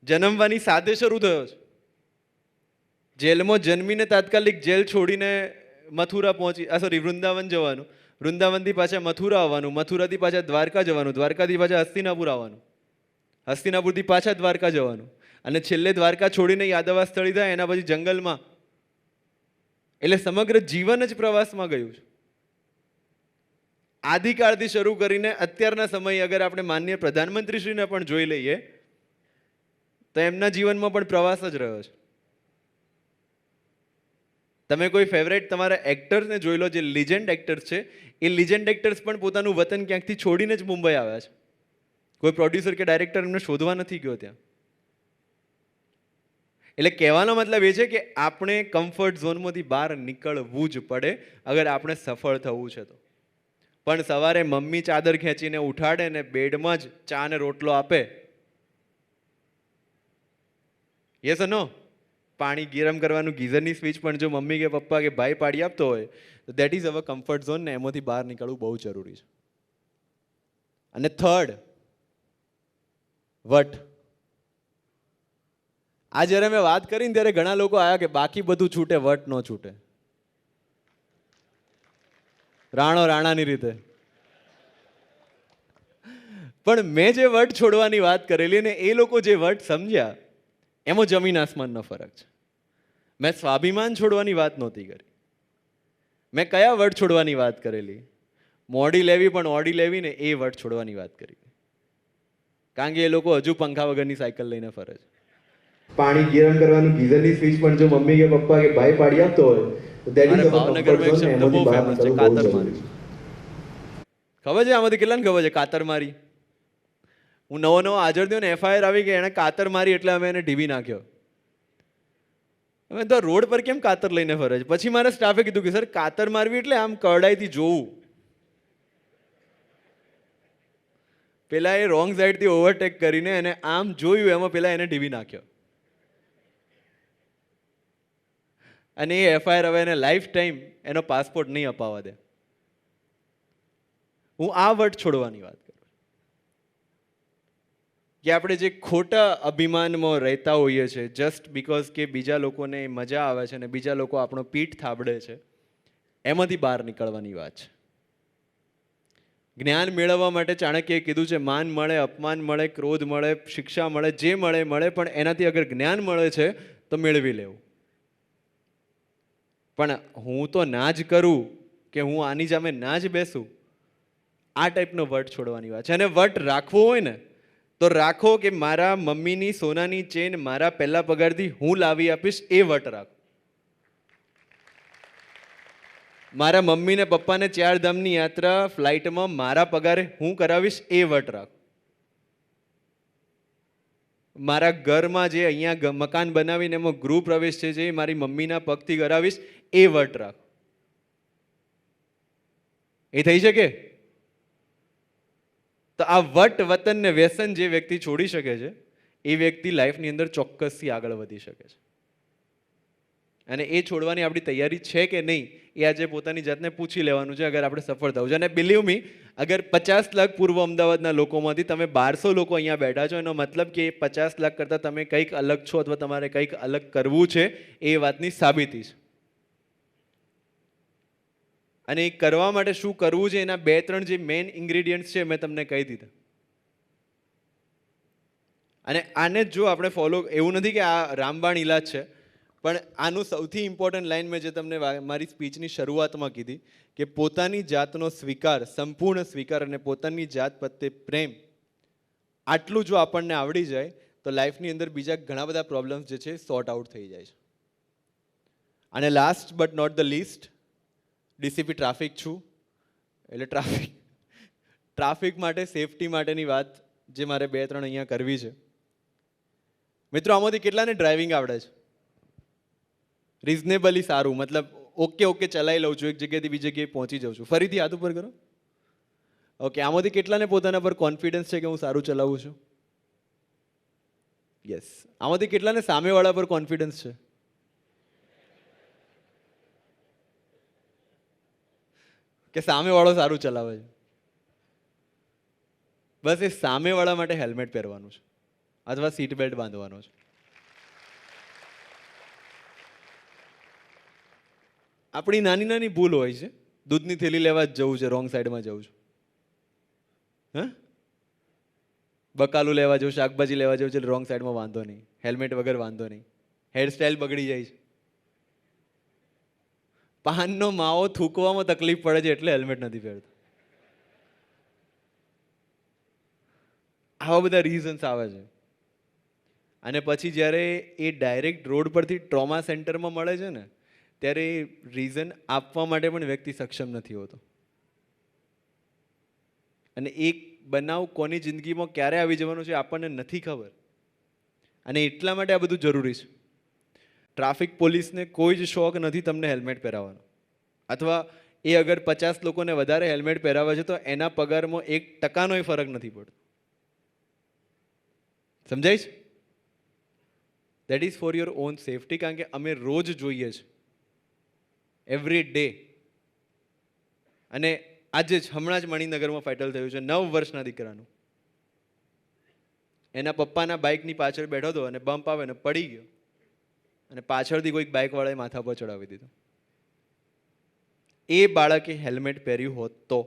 જન્મવાની સાથે શરૂ થયો છે. જેલમાં જન્મીને તાત્કાલિક જેલ છોડીને મથુરા વૃંદાવન જવાનું, વૃંદાવનથી પાછા મથુરા આવવાનું, મથુરાથી પાછા દ્વારકા જવાનું, દ્વારકાથી પાછા હસ્તિનાપુર આવવાનું, હસ્તિનાપુરથી પાછા દ્વારકા જવાનું, અને છેલ્લે દ્વારકા છોડીને યાદવા સ્થળી થાય એના પછી જંગલમાં. એટલે સમગ્ર જીવન જ પ્રવાસમાં ગયું છે. આદિકાળથી શરૂ કરીને અત્યારના સમય અગર આપણે માનનીય પ્રધાનમંત્રીશ્રીને પણ જોઈ લઈએ તો એમના જીવનમાં પણ પ્રવાસ જ રહ્યો છે. તમે કોઈ ફેવરેટ તમારા એક્ટર્સને જોઈ લો, જે લિજેન્ડ એક્ટર્સ છે, એ લિજેન્ડ એક્ટર્સ પણ પોતાનું વતન ક્યાંકથી છોડીને જ મુંબઈ આવ્યા છે. કોઈ પ્રોડ્યુસર કે ડાયરેક્ટર એમને શોધવા નથી ગયો ત્યાં. એટલે કહેવાનો મતલબ એ છે કે આપણે કમ્ફર્ટ ઝોનમાંથી બહાર નીકળવું જ પડે અગર આપણે સફળ થવું છે તો. પણ સવારે મમ્મી ચાદર ખેંચીને ઉઠાડે ને બેડમાં જ ચા ને રોટલો આપે, યસ નો, પાણી ગરમ કરવાનું ગીઝરની સ્વિચ પણ જો મમ્મી કે પપ્પા કે ભાઈ પાડી આપતો હોય તો that is our comfort zone, ને એમાંથી બહાર નીકળવું બહુ જરૂરી છે. અને થર્ડ, વટ. આ જ્યારે મેં વાત કરીને ત્યારે ઘણા લોકો આવ્યા કે બાકી બધું છૂટે, વટ ન છૂટે. રાણો રાણાની રીતે. પણ મેં જે વટ છોડવાની વાત કરેલી ને એ લોકો જે વટ સમજ્યા એમાં જમીન આસમાનનો ફરક છે. મેં સ્વાભિમાન છોડવાની વાત નહોતી કરી. મેં કયા વટ છોડવાની વાત કરેલી? મોડી લેવી પણ ઓડી લેવી ને એ વટ છોડવાની વાત કરી. કારણ કે એ લોકો હજુ પંખા વગરની સાયકલ લઈને ફરે છે. પાણી ગરમ કરવાનું ગીઝરની સ્વિચ પણ જો મમ્મી કે પપ્પા કે ભાઈ પાડી આપતો હોય તો દેટ ઇઝ ભાવનગરમાં એક શબ્દ બહુ ફેમસ છે, કાતર મારી. ખબર છે આમાંથી કેટલાને ખબર છે કાતર મારી? હું નવો હાજર થયો ને એફઆઈઆર આવી કે એણે કાતર મારી એટલે અમે એને ઢીબી નાખ્યો. અમે તો રોડ પર કેમ કાતર લઈને ફરે છે? પછી મારા સ્ટાફે કીધું કે સર કાતર મારવી એટલે આમ કરડાઈથી જોવું. પેલા એ રોંગ સાઈડથી ઓવરટેક કરીને એને આમ જોયું, એમાં પેલા એને ઢીબી નાખ્યો. અને એ એફઆઈઆર હવે એને લાઈફ ટાઈમ એનો પાસપોર્ટ નહીં અપાવવા દે. હું આ વટ છોડવાની વાત કરું કે આપણે જે ખોટા અભિમાનમાં રહેતા હોઈએ છીએ જસ્ટ બીકોઝ કે બીજા લોકોને મજા આવે છે અને બીજા લોકો આપણો પીઠ થાબડે છે, એમાંથી બહાર નીકળવાની વાત છે. જ્ઞાન મેળવવા માટે ચાણક્યએ કીધું છે માન મળે, અપમાન મળે, ક્રોધ મળે, શિક્ષા મળે, જે મળે મળે, પણ એનાથી અગર જ્ઞાન મળે છે તો મેળવી લેવું. પણ હું તો ના જ કરું કે હું આની સામે ના જ બેસું, આ ટાઈપનો વટ છોડવાની વાત છે. અને વટ રાખવો હોય ને તો રાખો કે મારા મમ્મીની સોનાની ચેન મારા પહેલા પગારથી હું લાવી આપીશ, એ વટ રાખો. મારા મમ્મી ને પપ્પાને 4 ધામની યાત્રા ફ્લાઇટમાં મારા પગારે હું કરાવીશ, એ વટ રાખો. મારા ઘરમાં જે અહીંયા મકાન બનાવીને એમાં ગૃહ પ્રવેશ છે જે મારી મમ્મીના પગથી કરાવીશ, એ વટ રાખો. એ થઈ શકે? તો આ વટ વતન ને વ્યસન જે વ્યક્તિ છોડી શકે છે એ વ્યક્તિ લાઈફની અંદર ચોક્કસથી આગળ વધી શકે છે. અને એ છોડવાની આપણી તૈયારી છે કે નહીં એ આજે પોતાની જાતને પૂછી લેવાનું છે અગર આપણે સફળ થવું છે. અને બિલીવ મી, અગર 50 લાખ પૂર્વ અમદાવાદના લોકોમાંથી તમે 1200 લોકો અહીંયા બેઠા છો, એનો મતલબ કે 50 લાખ કરતાં તમે કંઈક અલગ છો અથવા તમારે કંઈક અલગ કરવું છે, એ વાતની સાબિતી છે. અને એ કરવા માટે શું કરવું છે એના 2-3 જે મેઇન ઇન્ગ્રેડિયન્ટ્સ છે મેં તમને કહી દીધા. અને આને જો આપણે ફોલો, એવું નથી કે આ રામબાણ ઇલાજ છે, પણ આનું સૌથી ઇમ્પોર્ટન્ટ લાઈન મેં જે તમને મારી સ્પીચની શરૂઆતમાં કીધી કે પોતાની જાતનો સ્વીકાર, સંપૂર્ણ સ્વીકાર અને પોતાની જાત પ્રત્યે પ્રેમ, આટલું જો આપણને આવડી જાય તો લાઈફની અંદર બીજા ઘણા બધા પ્રોબ્લેમ્સ જે છે સોર્ટ આઉટ થઈ જાય છે. અને last but not the least, DCP traffic છું, એટલે ટ્રાફિક માટે, સેફટી માટેની વાત જે મારે 2-3 અહીંયા કરવી છે. મિત્રો, આમાંથી કેટલાને ડ્રાઇવિંગ આવડે છે? રિઝનેબલી સારું, મતલબ ઓકે ચલાવી લઉં છું, એક જગ્યાએથી બીજી જગ્યાએ પહોંચી જાઉં છું. ફરીથી હાથ ઉપર કરો. ઓકે, આમાંથી કેટલાને પોતાના પર કોન્ફિડન્સ છે કે હું સારું ચલાવું છું? યસ. આમાંથી કેટલાને સામેવાળા પર કોન્ફિડન્સ છે? કે સામેવાળો સારું ચલાવે છે? બસ એ સામેવાળા માટે હેલ્મેટ પહેરવાનું છે. અથવા સીટ બેલ્ટ બાંધવાનો છે. આપણી નાની નાની ભૂલ હોય છે. દૂધની થેલી લેવા જ જવું છે, રોંગ સાઈડમાં જવું છું. હા, બકાલું લેવા જવું, શાકભાજી લેવા જવું છે, રોંગ સાઈડમાં વાંધો નહીં. હેલ્મેટ વગર વાંધો નહીં. હેરસ્ટાઈલ બગડી જાય છે. પાનનો માવો થૂકવામાં તકલીફ પડે છે એટલે હેલ્મેટ નથી પહેરતો. આવા બધા રીઝન્સ આવે છે. અને પછી જ્યારે એ ડાયરેક્ટ રોડ પરથી ટ્રોમા સેન્ટરમાં મળે છે ને, ત્યારે એ રીઝન આપવા માટે પણ વ્યક્તિ સક્ષમ નથી હોતો. અને એક બનાવ કોની જિંદગીમાં ક્યારે આવી જવાનો છે આપણને નથી ખબર. અને એટલા માટે આ બધું જરૂરી છે. ટ્રાફિક પોલીસને કોઈ જ શોખ નથી તમને હેલ્મેટ પહેરાવવાનો. અથવા એ અગર 50 લોકોને વધારે હેલ્મેટ પહેરાવે છે તો એના પગારમાં 1% ફરક નથી પડતો. સમજાય છે? That is for your own safety. કારણ કે અમે રોજ જોઈએ છે, એવરી ડે. અને આજે જ હમણાં જ મણિનગરમાં ફેટલ થયું છે 9 વર્ષના દીકરાનું. એના પપ્પાના બાઇકની પાછળ બેઠો હતો અને બમ્પ આવે ને પડી ગયો, અને પાછળથી કોઈક બાઇકવાળાએ માથા પર ચડાવી દીધો. એ બાળકે હેલ્મેટ પહેર્યું હોત તો?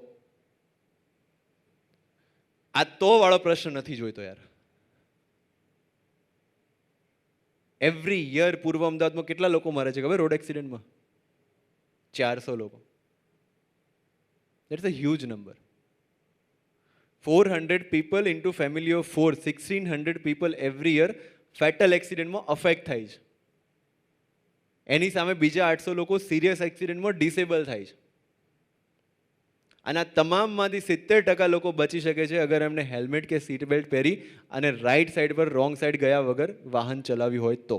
આ તો વાળો પ્રશ્ન નથી જોઈતો યાર. એવરી યર પૂર્વ અમદાવાદમાં કેટલા લોકો મરે છે ખબર રોડ એક્સિડન્ટમાં? 400 લોકો. That's a huge number. 400 people into family of 4, 1600 people every year fatal accidentમાં અફેક્ટ થાય છે. એની સામે બીજા 800 લોકો સિરિયસ એક્સિડન્ટમાં ડિસેબલ થાય છે. અને આ તમામમાંથી 70% લોકો બચી શકે છે અગર એમને હેલ્મેટ કે સીટ બેલ્ટ પહેરી અને રાઈટ સાઈડ પર રોંગ સાઈડ ગયા વગર વાહન ચલાવ્યું હોય તો.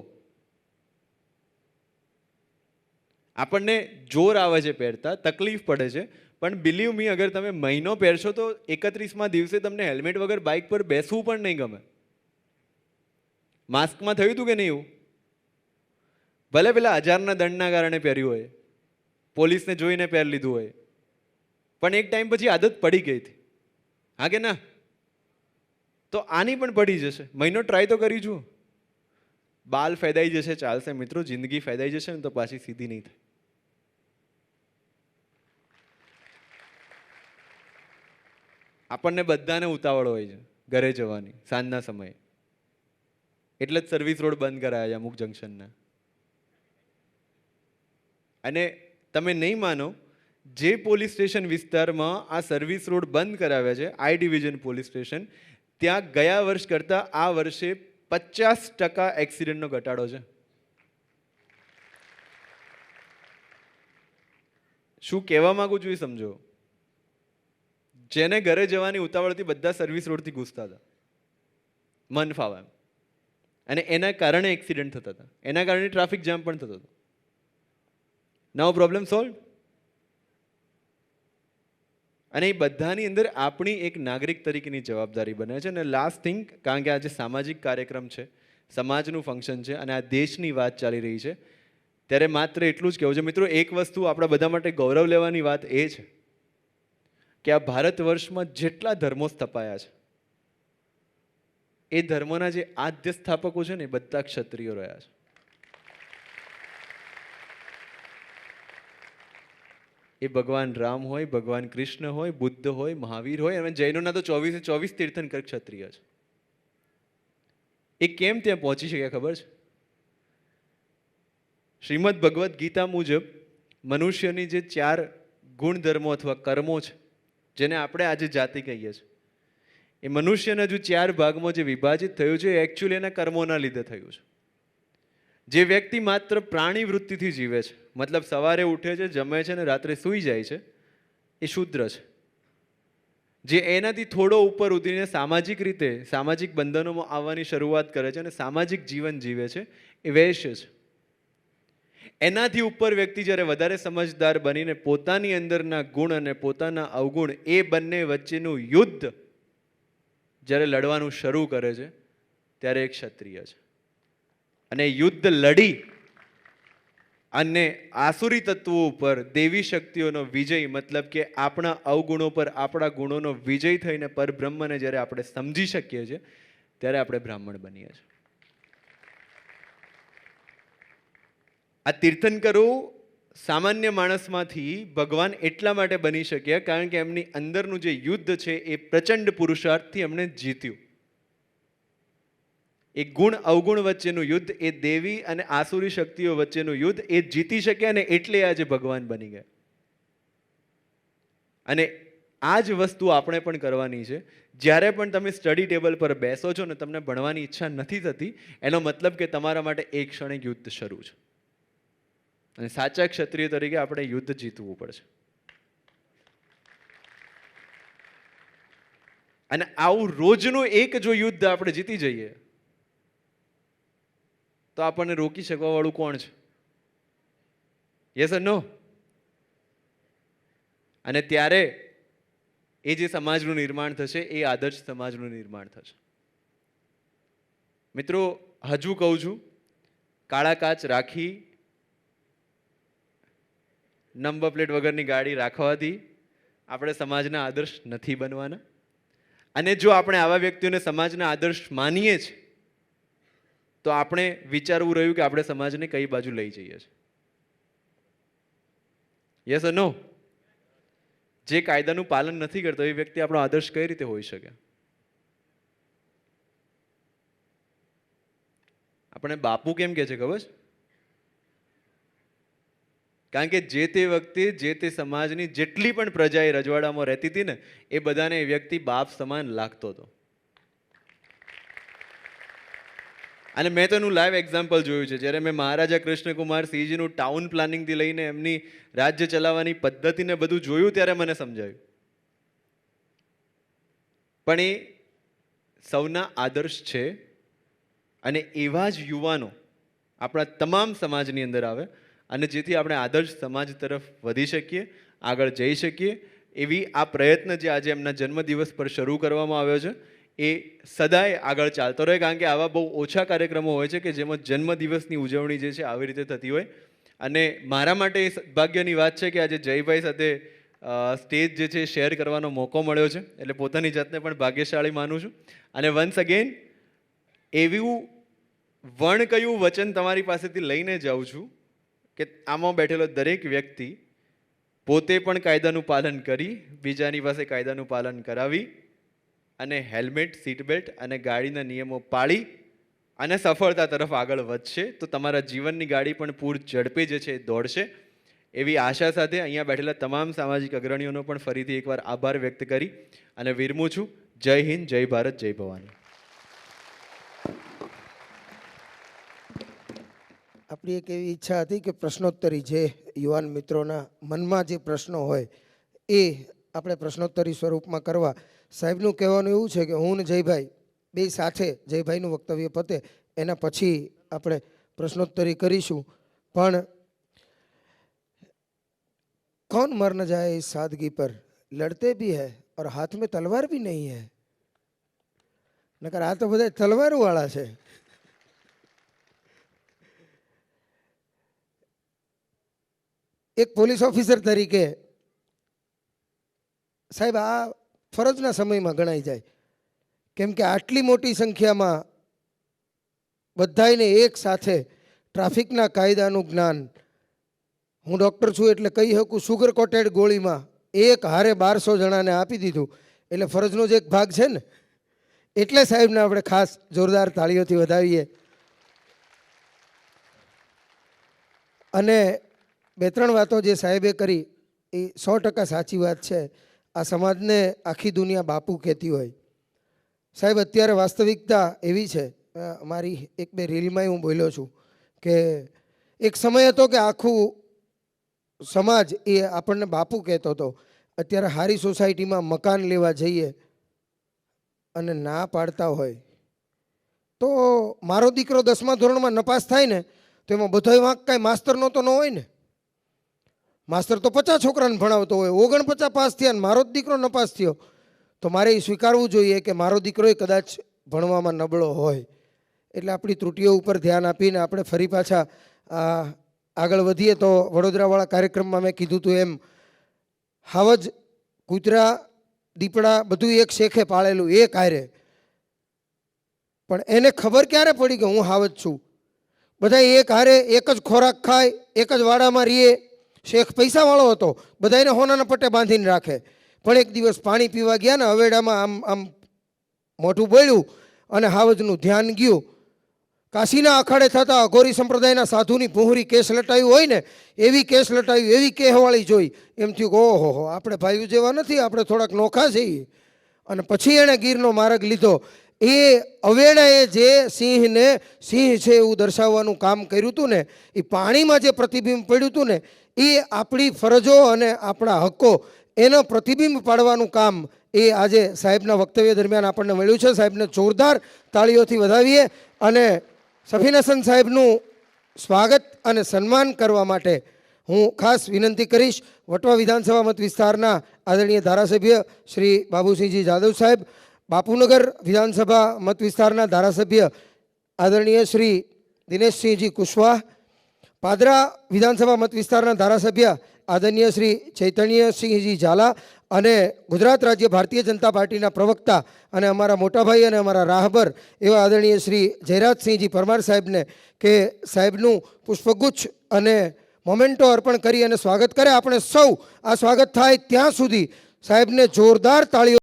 આપણને જોર આવે છે પહેરતા, તકલીફ પડે છે, પણ બિલીવ મી અગર તમે મહિનો પહેરશો તો 31મા દિવસે તમને હેલ્મેટ વગર બાઇક પર બેસવું પણ નહીં ગમે. માસ્કમાં થયું હતું કે નહીં એવું? ભલે પેલા 1000ના દંડના કારણે પહેર્યું હોય, પોલીસને જોઈને પહેરી લીધું હોય, પણ એક ટાઈમ પછી આદત પડી ગઈ હતી. હા કે ના? તો આની પણ પડી જશે. મહિનો ટ્રાય તો કરી જુઓ. બાલ ફેદાઈ જશે, ચાલશે મિત્રો. જિંદગી ફેદાઈ જશે ને તો પાછી સીધી નહીં થાય. આપણને બધાને ઉતાવળ હોય છે ઘરે જવાની સાંજના સમયે. એટલે જ સર્વિસ રોડ બંધ કરાયા છે અમુક જંકશનના. અને તમે નહીં માનો, જે પોલીસ સ્ટેશન વિસ્તારમાં આ સર્વિસ રોડ બંધ કરાવ્યા છે, આઈ ડિવિઝન પોલીસ સ્ટેશન, ત્યાં ગયા વર્ષ કરતાં આ વર્ષે 50% એક્સિડન્ટનો ઘટાડો છે. શું કહેવા માંગુ છું એ સમજો. જેને ઘરે જવાની ઉતાવળથી બધા સર્વિસ રોડથી ઘૂસતા હતા મન ફાવે એમ, અને એના કારણે એક્સિડન્ટ થતા હતા, એના કારણે ટ્રાફિક જામ પણ થતો હતો. નાઉ પ્રોબ્લેમ સોલ્વ. અને એ બધાની અંદર આપણી એક નાગરિક તરીકેની જવાબદારી બને છે. અને લાસ્ટ થિંગ, કારણ કે આજે સામાજિક કાર્યક્રમ છે, સમાજનું ફંક્શન છે અને આ દેશની વાત ચાલી રહી છે, ત્યારે માત્ર એટલું જ કહેવું છે મિત્રો, એક વસ્તુ આપણા બધા માટે ગૌરવ લેવાની વાત એ છે કે આ ભારત વર્ષમાં જેટલા ધર્મો સ્થપાયા છે, એ ધર્મોના જે આદ્ય સ્થાપકો છે ને એ બધા ક્ષત્રિયો રહ્યા છે. એ ભગવાન રામ હોય, ભગવાન કૃષ્ણ હોય, બુદ્ધ હોય, મહાવીર હોય, અને જૈનોના તો 24 તીર્થંકર ક્ષત્રિય છે. એ કેમ ત્યાં પહોંચી શક્યા ખબર છે? શ્રીમદ ભગવદ્ ગીતા મુજબ મનુષ્યની જે 4 ગુણધર્મો અથવા કર્મો છે, જેને આપણે આજે જાતિ કહીએ છીએ, એ મનુષ્યના હજુ 4 ભાગમાં જે વિભાજિત થયું છે એ એકચ્યુઅલી એના કર્મોના લીધે થયું છે. જે વ્યક્તિ માત્ર પ્રાણી વૃત્તિથી જીવે છે, મતલબ સવારે ઉઠે છે, જમે છે ને રાત્રે સૂઈ જાય છે, એ શૂદ્ર છે. જે એનાથી થોડો ઉપર ઉતરીને સામાજિક રીતે સામાજિક બંધનોમાં આવવાની શરૂઆત કરે છે અને સામાજિક જીવન જીવે છે, એ વૈશ્ય છે. એનાથી ઉપર વ્યક્તિ જ્યારે વધારે સમજદાર બનીને પોતાની અંદરના ગુણ અને પોતાના અવગુણ એ બંને વચ્ચેનું યુદ્ધ જ્યારે લડવાનું શરૂ કરે છે, ત્યારે એક ક્ષત્રિય છે. અને યુદ્ધ લડી અને આસુરી તત્વો ઉપર દેવી શક્તિઓનો વિજય, મતલબ કે આપણા અવગુણો પર આપણા ગુણોનો વિજય થઈને પરબ્રહ્મને જ્યારે આપણે સમજી શકીએ છીએ, ત્યારે આપણે બ્રાહ્મણ બનીએ છીએ. આ તીર્થંકરો સામાન્ય માણસમાંથી ભગવાન એટલા માટે બની શક્યા કારણ કે એમની અંદરનું જે યુદ્ધ છે એ પ્રચંડ પુરુષાર્થથી એમણે જીત્યું. એ ગુણ અવગુણ વચ્ચેનું યુદ્ધ, એ દેવી અને આસુરી શક્તિઓ વચ્ચેનું યુદ્ધ એ જીતી શક્યા ને એટલે આજે ભગવાન બની ગયા. અને આ જ વસ્તુ આપણે પણ કરવાની છે. જ્યારે પણ તમે સ્ટડી ટેબલ પર બેસો છો ને તમને ભણવાની ઈચ્છા નથી થતી, એનો મતલબ કે તમારા માટે એક ક્ષણે યુદ્ધ શરૂ છે. અને સાચા ક્ષત્રિય તરીકે આપણે યુદ્ધ જીતવું પડશે. અને આવું રોજનું એક જો યુદ્ધ આપણે જીતી જઈએ તો આપણને રોકી શકવા વાળું કોણ છે? યસ ઓર નો? અને ત્યારે એ જે સમાજનું નિર્માણ થશે એ આદર્શ સમાજનું નિર્માણ થશે. મિત્રો, હજુ કહું છું, કાળા કાચ રાખી નંબર પ્લેટ વગરની ગાડી રાખવાથી આપણે સમાજના આદર્શ નથી બનવાના. અને જો આપણે આવા વ્યક્તિઓને સમાજના આદર્શ માનીએ છીએ તો આપણે વિચારવું રહ્યું કે આપણે સમાજને કઈ બાજુ લઈ જઈએ છીએ. યસ ઓર નો? જે કાયદાનું પાલન નથી કરતો એ વ્યક્તિ આપણો આદર્શ કઈ રીતે હોઈ શકે? આપણે બાપુ કેમ કે છે ખબર છે? કારણ કે જે તે વખતે જે તે સમાજની જેટલી પણ પ્રજા એ રજવાડામાં રહેતી હતી ને એ બધાને એ વ્યક્તિ બાપ સમાન લાગતો હતો. અને મેં તો એનું લાઈવ એક્ઝામ્પલ જોયું છે. જ્યારે મેં મહારાજા કૃષ્ણકુમાર સિંહજીનું ટાઉન પ્લાનિંગથી લઈને એમની રાજ્ય ચલાવવાની પદ્ધતિને બધું જોયું ત્યારે મને સમજાયું. પણ એ સૌના આદર્શ છે અને એવા જ યુવાનો આપણા તમામ સમાજની અંદર આવે અને જેથી આપણે આદર્શ સમાજ તરફ વધી શકીએ, આગળ જઈ શકીએ. એવી આ પ્રયત્ન જે આજે એમના જન્મદિવસ પર શરૂ કરવામાં આવ્યો છે એ સદાય આગળ ચાલતો રહે. કારણ કે આવા બહુ ઓછા કાર્યક્રમો હોય છે કે જેમાં જન્મદિવસની ઉજવણી જે છે આવી રીતે થતી હોય. અને મારા માટે એ સદભાગ્યની વાત છે કે આજે જયભાઈ સાથે સ્ટેજ જે છે શેર કરવાનો મોકો મળ્યો છે. એટલે પોતાની જાતને પણ ભાગ્યશાળી માનું છું. અને વન્સ અગેન એવું વણ કયું વચન તમારી પાસેથી લઈને જાઉં છું કે આમાં બેઠેલો દરેક વ્યક્તિ પોતે પણ કાયદાનું પાલન કરી, બીજાની પાસે કાયદાનું પાલન કરાવી અને હેલ્મેટ, સીટ બેલ્ટ અને ગાડીના નિયમો પાળી અને સફળતા તરફ આગળ વધશે તો તમારા જીવનની ગાડી પણ પૂર ઝડપે જે છે દોડશે. એવી આશા સાથે અહીંયા બેઠેલા તમામ સામાજિક અગ્રણીઓનો પણ ફરીથી એકવાર આભાર વ્યક્ત કરી અને વિરમું છું. જય હિન્દ, જય ભારત, જય ભવાની. આપણી એક એવી ઈચ્છા હતી કે પ્રશ્નોત્તરી જે યુવાન મિત્રોના મનમાં જે પ્રશ્નો હોય એ આપણે પ્રશ્નોત્તરી સ્વરૂપમાં કરવા. સાહેબનું કહેવાનું એવું છે કે હું ને જયભાઈ બે સાથે જયભાઈનું વક્તવ્ય પતે એના પછી આપણે પ્રશ્નોત્તરી કરીશું. પણ कौन मर न जाए इस सादगी पर, लड़ते भी है और हाथ में तलवार भी नहीं है. નકર આ તો બધા તલવારો વાળા છે. એક પોલીસ ઓફિસર તરીકે સાહેબ આ ફરજના સમયમાં ગણાઈ જાય. કેમ કે આટલી મોટી સંખ્યામાં બધાને એક સાથે ટ્રાફિકના કાયદાનું જ્ઞાન, હું ડૉક્ટર છું એટલે કહી શકું સુગર કોટેડ ગોળીમાં એક હારે 1200 જણાને આપી દીધું. એટલે ફરજનો જ એક ભાગ છે ને. એટલે સાહેબને આપણે ખાસ જોરદાર તાળીઓથી વધાવીએ. અને 2-3 વાતો જે સાહેબે કરી એ 100% સાચી વાત છે. આ સમાજને આખી દુનિયા બાપુ કહેતી હોય. સાહેબ અત્યારે વાસ્તવિકતા એવી છે, મારી 1-2 રીલમાં હું બોલ્યો છું કે એક સમય હતો કે આખું સમાજ એ આપણને બાપુ કહેતો હતો. અત્યારે સારી સોસાયટીમાં મકાન લેવા જઈએ અને ના પાડતા હોય તો મારો દીકરો 10મા ધોરણમાં નપાસ થાય ને તો એમાં બધોય વાંક કાંઈ માસ્તરનો તો ન હોય ને. માસ્તર તો 50 છોકરાને ભણાવતો હોય, 49 પાસ થયા ને મારો જ દીકરો નપાસ થયો તો મારે એ સ્વીકારવું જોઈએ કે મારો દીકરો કદાચ ભણવામાં નબળો હોય. એટલે આપણી ત્રુટિઓ ઉપર ધ્યાન આપીને આપણે ફરી પાછા આગળ વધીએ. તો વડોદરાવાળા કાર્યક્રમમાં મેં કીધું હતું એમ હાવજ, કૂતરા, દીપડા બધું એક શેખે પાળેલું એક હારે. પણ એને ખબર ક્યારે પડી કે હું હાવજ છું? બધા એક હારે એક જ ખોરાક ખાય, એક જ વાડામાં રહીએ. શેખ પૈસાવાળો હતો, બધાને હોનાના પટ્ટે બાંધીને રાખે. પણ એક દિવસ પાણી પીવા ગયા ને હવેડામાં આમ આમ મોઢું બોલ્યું અને હાવજનું ધ્યાન ગયું. કાશીના અખાડે થતા અઘોરી સંપ્રદાયના સાધુની ભૂહરી કેસ લટાયું હોય ને એવી કેસ લટાવી, એવી કહેવાળી જોઈ. એમ થયું કે ઓહો, આપણે ભાઈઓ જેવા નથી, આપણે થોડાક નોખા છીએ. અને પછી એણે ગીરનો માર્ગ લીધો. એ અવેડાએ જે સિંહને સિંહ છે એવું દર્શાવવાનું કામ કર્યું હતું ને, એ પાણીમાં જે પ્રતિબિંબ પડ્યું હતું ને, એ આપણી ફરજો અને આપણા હક્કો એનો પ્રતિબિંબ પાડવાનું કામ એ આજે સાહેબના વક્તવ્ય દરમિયાન આપણને મળ્યું છે. સાહેબને જોરદાર તાળીઓથી વધાવીએ અને સફીન હસન સાહેબનું સ્વાગત અને સન્માન કરવા માટે હું ખાસ વિનંતી કરીશ વટવા વિધાનસભા મત વિસ્તારના આદરણીય ધારાસભ્ય શ્રી બાબુસિંહજી જાદવ સાહેબ, બાપુનગર વિધાનસભા મત વિસ્તારના ધારાસભ્ય આદરણીય શ્રી દિનેશસિંહજી કુશવાહ, પાદરા વિધાનસભા મત વિસ્તારના ધારાસભ્ય આદરણીય શ્રી ચૈતન્યસિંહજી ઝાલા અને ગુજરાત રાજ્ય ભારતીય જનતા પાર્ટીના પ્રવક્તા અને અમારા મોટાભાઈ અને અમારા રાહબર એવા આદરણીય શ્રી જયરાજસિંહજી પરમાર સાહેબને કે સાહેબનું પુષ્પગુચ્છ અને મોમેન્ટો અર્પણ કરી અને સ્વાગત કરે. આપણે સૌ આ સ્વાગત થાય ત્યાં સુધી સાહેબને જોરદાર તાળીઓ.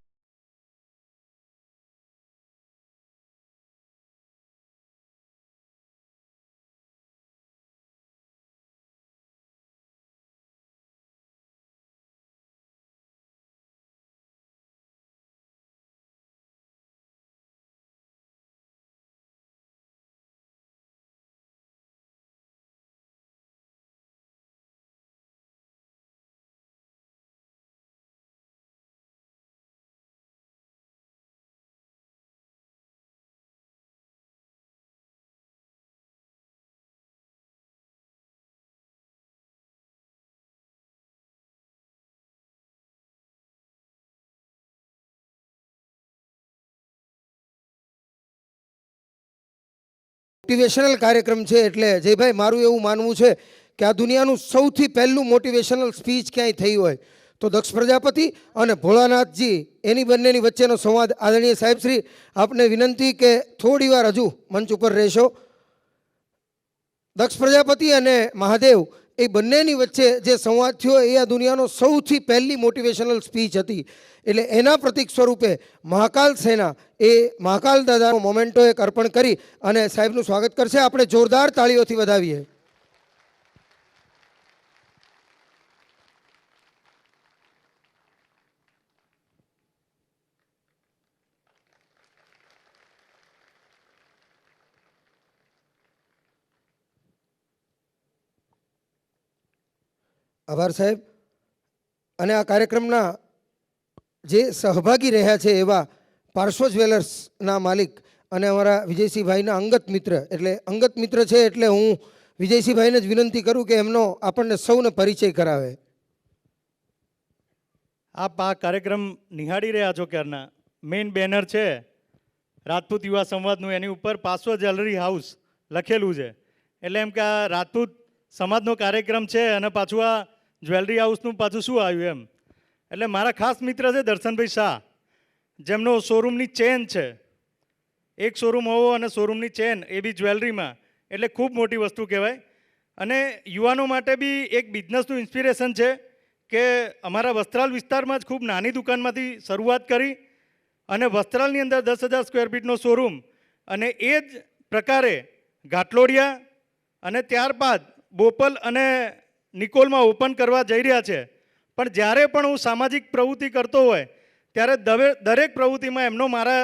મોટિવેશનલ કાર્યક્રમ છે એટલે જયભાઈ મારું એવું માનવું છે કે આ દુનિયાનું સૌથી પહેલું મોટિવેશનલ સ્પીચ ક્યાંય થઈ હોય તો દક્ષ પ્રજાપતિ અને ભોળાનાથજી એની બંનેની વચ્ચેનો સંવાદ. આદરણીય સાહેબ શ્રી, આપને વિનંતી કે થોડી વાર હજુ મંચ ઉપર રહેશો. દક્ષ પ્રજાપતિ અને મહાદેવ એ બંનેની વચ્ચે જે સંવાદ થયો એ આ દુનિયાનો સૌથી પહેલી મોટિવેશનલ સ્પીચ હતી. એટલે એના પ્રતિક સ્વરૂપે મહાકાલ સેના એ મહાકાલ દાદાનો મોમેન્ટો એક અર્પણ કરી અને સાહેબનું સ્વાગત કરશે. આપણે જોરદાર તાળીઓથી વધાવીએ. આભાર સાહેબ. અને આ કાર્યક્રમના જે સહભાગી રહ્યા છે એવા પાર્શ્વ જ્વેલર્સના માલિક અને અમારા વિજયસિંહભાઈના અંગત મિત્ર, એટલે અંગત મિત્ર છે એટલે હું વિજયસિંહભાઈને જ વિનંતી કરું કે એમનો આપણને સૌને પરિચય કરાવે. આપ આ કાર્યક્રમ નિહાળી રહ્યા છો ક્યારના. મેઇન બેનર છે રાજપૂત યુવા સંવાદનું, એની ઉપર પાર્શ્વ જ્વેલરી હાઉસ લખેલું છે. એટલે એમ કે આ રાજપૂત સમાજનો કાર્યક્રમ છે અને પાછું આ જ્વેલરી હાઉસનું પાછું શું આવ્યું એમ. એટલે મારા ખાસ મિત્ર છે દર્શનભાઈ શાહ, જેમનો શોરૂમની ચેન છે. એક શોરૂમ હોવો અને શોરૂમની ચેન એ બી જ્વેલરીમાં, એટલે ખૂબ મોટી વસ્તુ કહેવાય. અને યુવાનો માટે બી એક બિઝનેસનું ઇન્સ્પિરેશન છે કે અમારા વસ્ત્રાલ વિસ્તારમાં જ ખૂબ નાની દુકાનમાંથી શરૂઆત કરી અને વસ્ત્રાલની અંદર 10,000 સ્ક્વેર ફીટનો શોરૂમ અને એ જ પ્રકારે ઘાટલોડિયા અને ત્યારબાદ બોપલ અને નિકોલમાં ઓપન કરવા જઈ રહ્યા છે. પણ જ્યારે પણ હું સામાજિક પ્રવૃત્તિ કરતો હોય ત્યારે દરેક પ્રવૃત્તિમાં એમનો મારા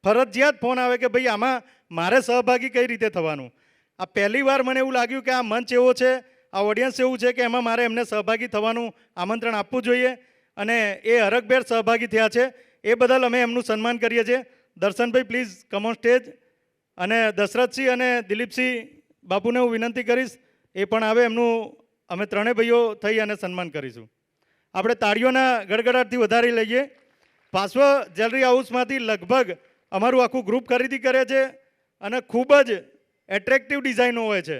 ફરજિયાત ફોન આવે કે ભાઈ આમાં મારે સહભાગી કઈ રીતે થવાનું. આ પહેલી વાર મને એવું લાગ્યું કે આ મંચ એવો છે, આ ઓડિયન્સ એવું છે કે એમાં મારે એમને સહભાગી થવાનું આમંત્રણ આપવું જોઈએ અને એ હરખભેર સહભાગી થયા છે. એ બદલ અમે એમનું સન્માન કરીએ છીએ. Darshanbhai please come on stage. અને દશરથસિંહ અને દિલીપસિંહ બાપુને હું વિનંતી કરીશ એ પણ આવે. એમનું અમે ત્રણેય ભાઈઓ થઈ અને સન્માન કરીશું. આપણે તાળીઓના ગડગડાટથી વધારી લઈએ. પાર્શ્વ જ્વેલરી હાઉસમાંથી લગભગ અમારું આખું ગ્રુપ ખરીદી કરે છે અને ખૂબ જ એટ્રેક્ટિવ ડિઝાઇનો હોય છે.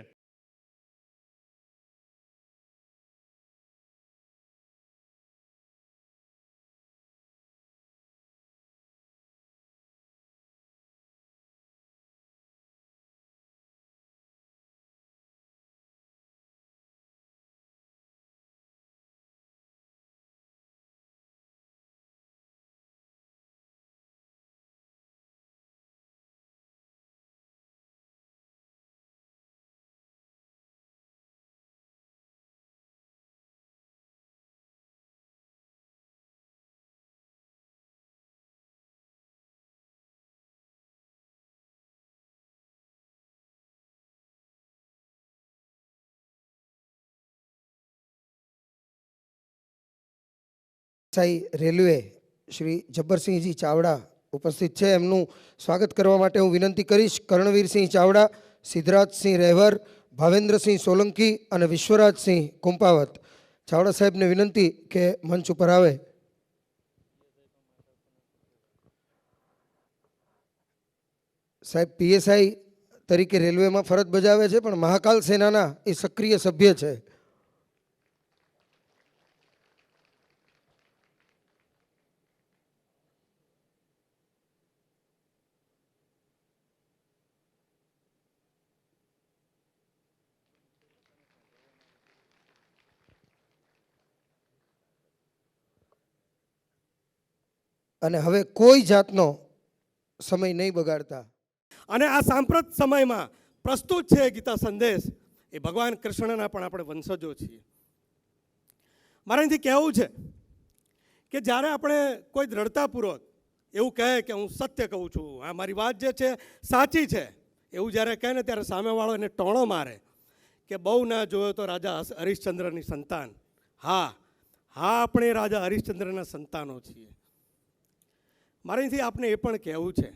સાઈ રેલવે શ્રી જબ્બરસિંહજી ચાવડા ઉપસ્થિત છે. એમનું સ્વાગત કરવા માટે હું વિનંતી કરીશ કર્ણવીરસિંહ ચાવડા, સિદ્ધરાજસિંહ રહેવર, ભાવેન્દ્રસિંહ સોલંકી અને વિશ્વરાજસિંહ કુંપાવત. ચાવડા સાહેબને વિનંતી કે મંચ ઉપર આવે. સાહેબ પીએસઆઈ તરીકે રેલવેમાં ફરજ બજાવે છે, પણ મહાકાલ સેનાના એ સક્રિય સભ્ય છે. અને હવે કોઈ જાતનો સમય નહીં બગાડતા અને આ સાંપ્રત સમયમાં પ્રસ્તુત છે ગીતા સંદેશ, એ ભગવાન કૃષ્ણના પણ આપણે વંશજો છીએ. મારે અહીંથી કહેવું છે કે જ્યારે આપણે કોઈ દ્રઢતાપૂર્વક એવું કહે કે હું સત્ય કહું છું, આ મારી વાત જે છે સાચી છે, એવું જ્યારે કહે ને ત્યારે સામેવાળો એને ટોણો મારે કે બહુ ના જોયો તો રાજા હરિશ્ચંદ્રની સંતાન. હા, આપણે રાજા હરિશ્ચંદ્રના સંતાનો છીએ. મારે અહીંથી આપને એ પણ કહેવું છે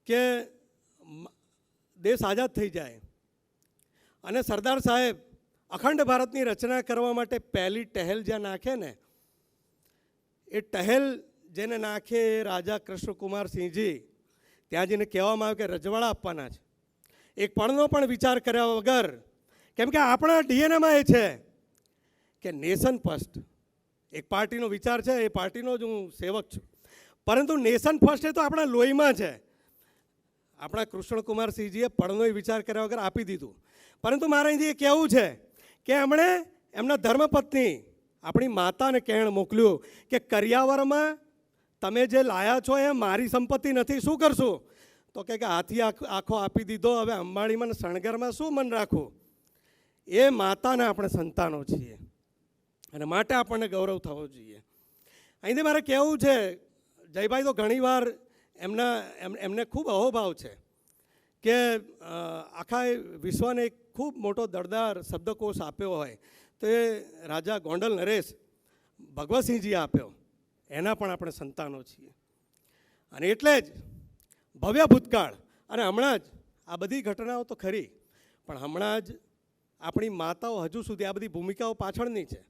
કે દેશ આઝાદ થઈ જાય અને સરદાર સાહેબ અખંડ ભારતની રચના કરવા માટે પહેલી ટહેલ જ્યાં નાખે ને, એ ટહેલ જેને નાખે એ રાજા કૃષ્ણકુમારસિંહજી ત્યાં જઈને કહેવામાં આવે કે રજવાડા આપવાના છે. એક પણનો પણ વિચાર કર્યા વગર, કેમ કે આપણા ડીએનએમાં એ છે કે નેશન ફર્સ્ટ. એક પાર્ટીનો વિચાર છે, એ પાર્ટીનો જ હું સેવક છું, પરંતુ નેશન ફર્સ્ટ એ તો આપણા લોહીમાં છે. આપણા કૃષ્ણકુમારસિંહજીએ પડનોય વિચાર કર્યા વગર આપી દીધું. પરંતુ મારે અહીંથી એ કહેવું છે કે એમણે એમના ધર્મપત્ની આપણી માતાને કહેણ મોકલ્યું કે કરિયાવરમાં તમે જે લાયા છો એ મારી સંપત્તિ નથી, શું કરશું? તો કે હાથી આખો આપી દીધો, હવે અંબાણીમાં શણગારમાં શું મન રાખવું? એ માતાના આપણે સંતાનો છીએ અને માટે આપણને ગૌરવ થવો જોઈએ. અહીંથી મારે કહેવું છે, જયભાઈ તો ઘણીવાર એમને ખૂબ અહોભાવ છે કે આખા વિશ્વને એક ખૂબ મોટો દળદાર શબ્દકોશ આપ્યો હોય તો એ રાજા ગોંડલ નરેશ ભગવતસિંહજીએ આપ્યો. એના પણ આપણે સંતાનો છીએ. અને એટલે જ ભવ્ય ભૂતકાળ અને હમણાં જ આ બધી ઘટનાઓ તો ખરી, પણ હમણાં જ આપણી માતાઓ હજુ સુધી આ બધી ભૂમિકાઓ પાછળની છે.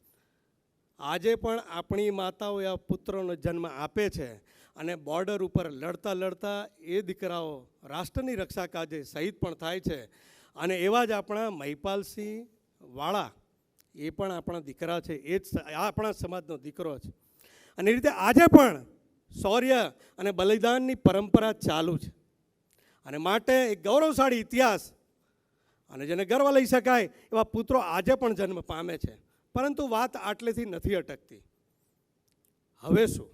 આજે પણ આપણી માતાઓ આ પુત્રોનો જન્મ આપે છે અને બોર્ડર ઉપર લડતા લડતા એ દીકરાઓ રાષ્ટ્રની રક્ષા કાજે શહીદ પણ થાય છે. અને એવા જ આપણા મહિપાલસિંહ વાળા, એ પણ આપણા દીકરા છે, એ જ આપણા સમાજનો દીકરો છે. અને એ રીતે આજે પણ શૌર્ય અને બલિદાનની પરંપરા ચાલુ છે. અને માટે એક ગૌરવશાળી ઇતિહાસ અને જેને ગર્વ લઈ શકાય એવા પુત્રો આજે પણ જન્મ પામે છે. પરંતુ વાત આટલેથી નથી અટકતી. હવે શું?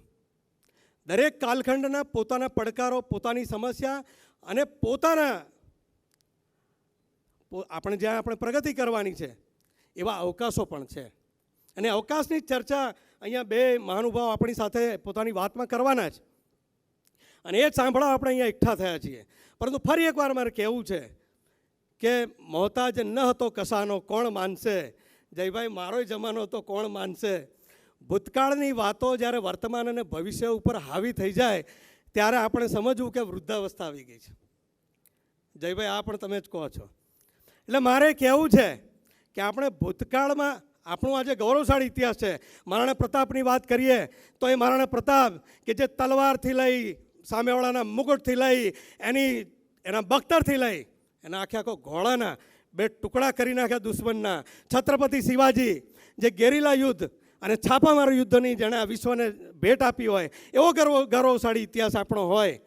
દરેક કાલખંડના પોતાના પડકારો, પોતાની સમસ્યા અને જ્યાં આપણે પ્રગતિ કરવાની છે એવા અવકાશો પણ છે. અને અવકાશની ચર્ચા અહીંયા બે મહાનુભાવો આપણી સાથે પોતાની વાતમાં કરવાના છે અને એ જ સાંભળવા આપણે અહીંયા એકઠા થયા છીએ. પરંતુ ફરી એકવાર મારે કહેવું છે કે મોહતાજ ન હતો કસાનો કોણ માનશે? જયભાઈ, મારો જમાનો તો કોણ માનશે? ભૂતકાળની વાતો જ્યારે વર્તમાન અને ભવિષ્ય ઉપર હાવી થઈ જાય ત્યારે આપણે સમજવું કે વૃદ્ધાવસ્થા આવી ગઈ છે. જયભાઈ, આ પણ તમે જ કહો છો. એટલે મારે કહેવું છે કે આપણે ભૂતકાળમાં આપણું આજે ગૌરવશાળી ઇતિહાસ છે. મહારાણા પ્રતાપની વાત કરીએ તો એ મહારાણા પ્રતાપ કે જે તલવારથી લઈ, સામેવાળાના મુગટથી લઈ, એના બખ્તરથી લઈ, એના આખો ઘોડાના 2 ટુકડા કરી નાખ્યા દુશ્મનના. છત્રપતિ શિવાજી જે ગેરીલા યુદ્ધ અને છાપામાર યુદ્ધની જેણે આ વિશ્વને ભેટ આપી હોય, એવો ગૌરવશાળી ઇતિહાસ આપણો હોય.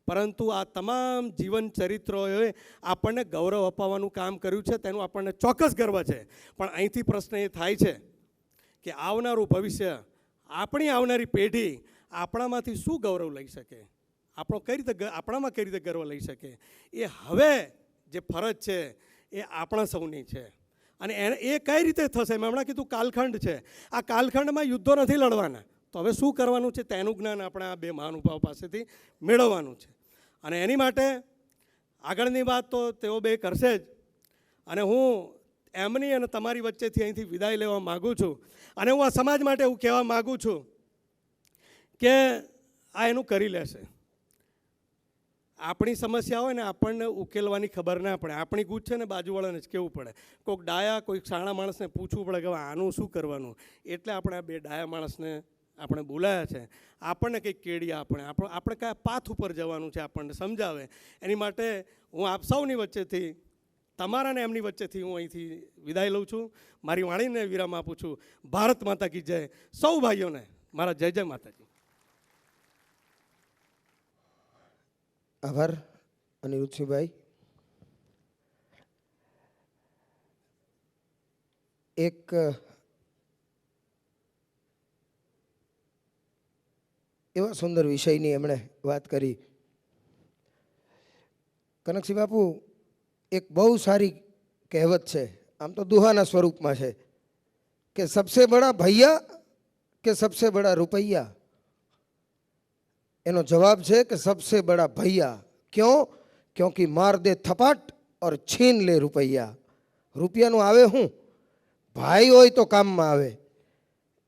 પરંતુ આ તમામ જીવન ચરિત્રોએ આપણને ગૌરવ અપાવવાનું કામ કર્યું છે, તેનું આપણને ચોક્કસ ગર્વ છે. પણ અહીંથી પ્રશ્ન એ થાય છે કે આવનારું ભવિષ્ય, આપણી આવનારી પેઢી આપણામાંથી શું ગૌરવ લઈ શકે, આપણામાં કઈ રીતે ગર્વ લઈ શકે? એ હવે જે ફરજ છે એ આપણા સૌની છે. અને એ કઈ રીતે થશે? મેં હમણાં કીધું કાલખંડ છે. આ કાલખંડમાં યુદ્ધો નથી લડવાના, તો હવે શું કરવાનું છે તેનું જ્ઞાન આપણે આ બે મહાનુભાવ પાસેથી મેળવવાનું છે. અને એની માટે આગળની વાત તો તેઓ બે કરશે જ. અને હું એમની અને તમારી વચ્ચેથી અહીંથી વિદાય લેવા માગું છું. અને હું આ સમાજ માટે એવું કહેવા માગું છું કે આ એનું કરી લેશે. આપણી સમસ્યા હોય ને આપણને ઉકેલવાની ખબર ના પડે, આપણી ગૂંચ છે ને બાજુવાળાને જ કહેવું પડે. કોઈક ડાયા કોઈક શાણા માણસને પૂછવું પડે કે આનું શું કરવાનું. એટલે આપણે આ બે ડાયા માણસને આપણે બોલાયા છે. આપણને કંઈક કેડી આપણે કયા પાથ ઉપર જવાનું છે આપણને સમજાવે. એની માટે હું આપ સૌની વચ્ચેથી, તમારા ને એમની વચ્ચેથી હું અહીંથી વિદાય લઉં છું. મારી વાણીને વિરામ આપું છું. ભારત માતા કી જય. સૌ ભાઈઓને મારા જય જય માતાજી. આભાર અનિરુદ્ધસિંહભાઈ. એક એવા સુંદર વિષયની એમણે વાત કરી. કનકસિંહ બાપુ, એક બહુ સારી કહેવત છે, આમ તો દુહાના સ્વરૂપમાં છે કે સબસે બડા ભૈયા કે સબસે બડા રૂપૈયા. એનો જવાબ છે કે સબસે બડા ભૈયા. ક્यों? क्योंकि मार दे थपाट और छीन ले रुपैया. રૂપિયાનું આવે હું? ભાઈ હોય તો કામમાં આવે.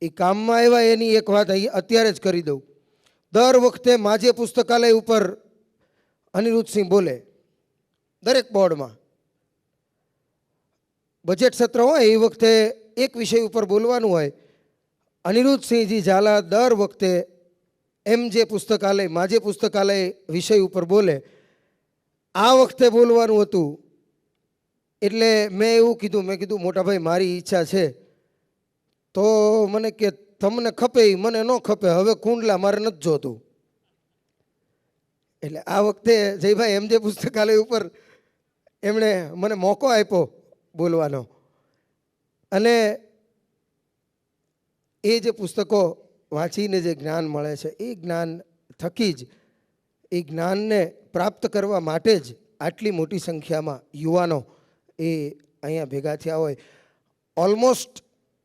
એ કામમાં આવ્યા એની એક વાત અત્યારે જ કરી દઉં. દર વખતે માજે પુસ્તકાલય ઉપર અનિરુદ્ધસિંહ બોલે, દરેક બોર્ડમાં બજેટ સત્ર હોય એ વખતે એક વિષય ઉપર બોલવાનું હોય. અનિરુદ્ધસિંહજી ઝાલા દર વખતે જે પુસ્તકાલય માજે પુસ્તકાલય વિષય ઉપર બોલે. આ વખતે બોલવાનું હતું એટલે મેં એવું કીધું, મેં કીધું મોટાભાઈ મારી ઈચ્છા છે તો મને કે તમને ખપે એ મને ન ખપે, હવે કુંડલા મારે નથી જોતું. એટલે આ વખતે જયભાઈ જે પુસ્તકાલય ઉપર એમણે મને મોકો આપ્યો બોલવાનો. અને એ જે પુસ્તકો વાંચીને જે જ્ઞાન મળે છે એ જ્ઞાન થકી જ, એ જ્ઞાનને પ્રાપ્ત કરવા માટે જ આટલી મોટી સંખ્યામાં યુવાનો એ અહીંયા ભેગા થયા હોય. ઓલમોસ્ટ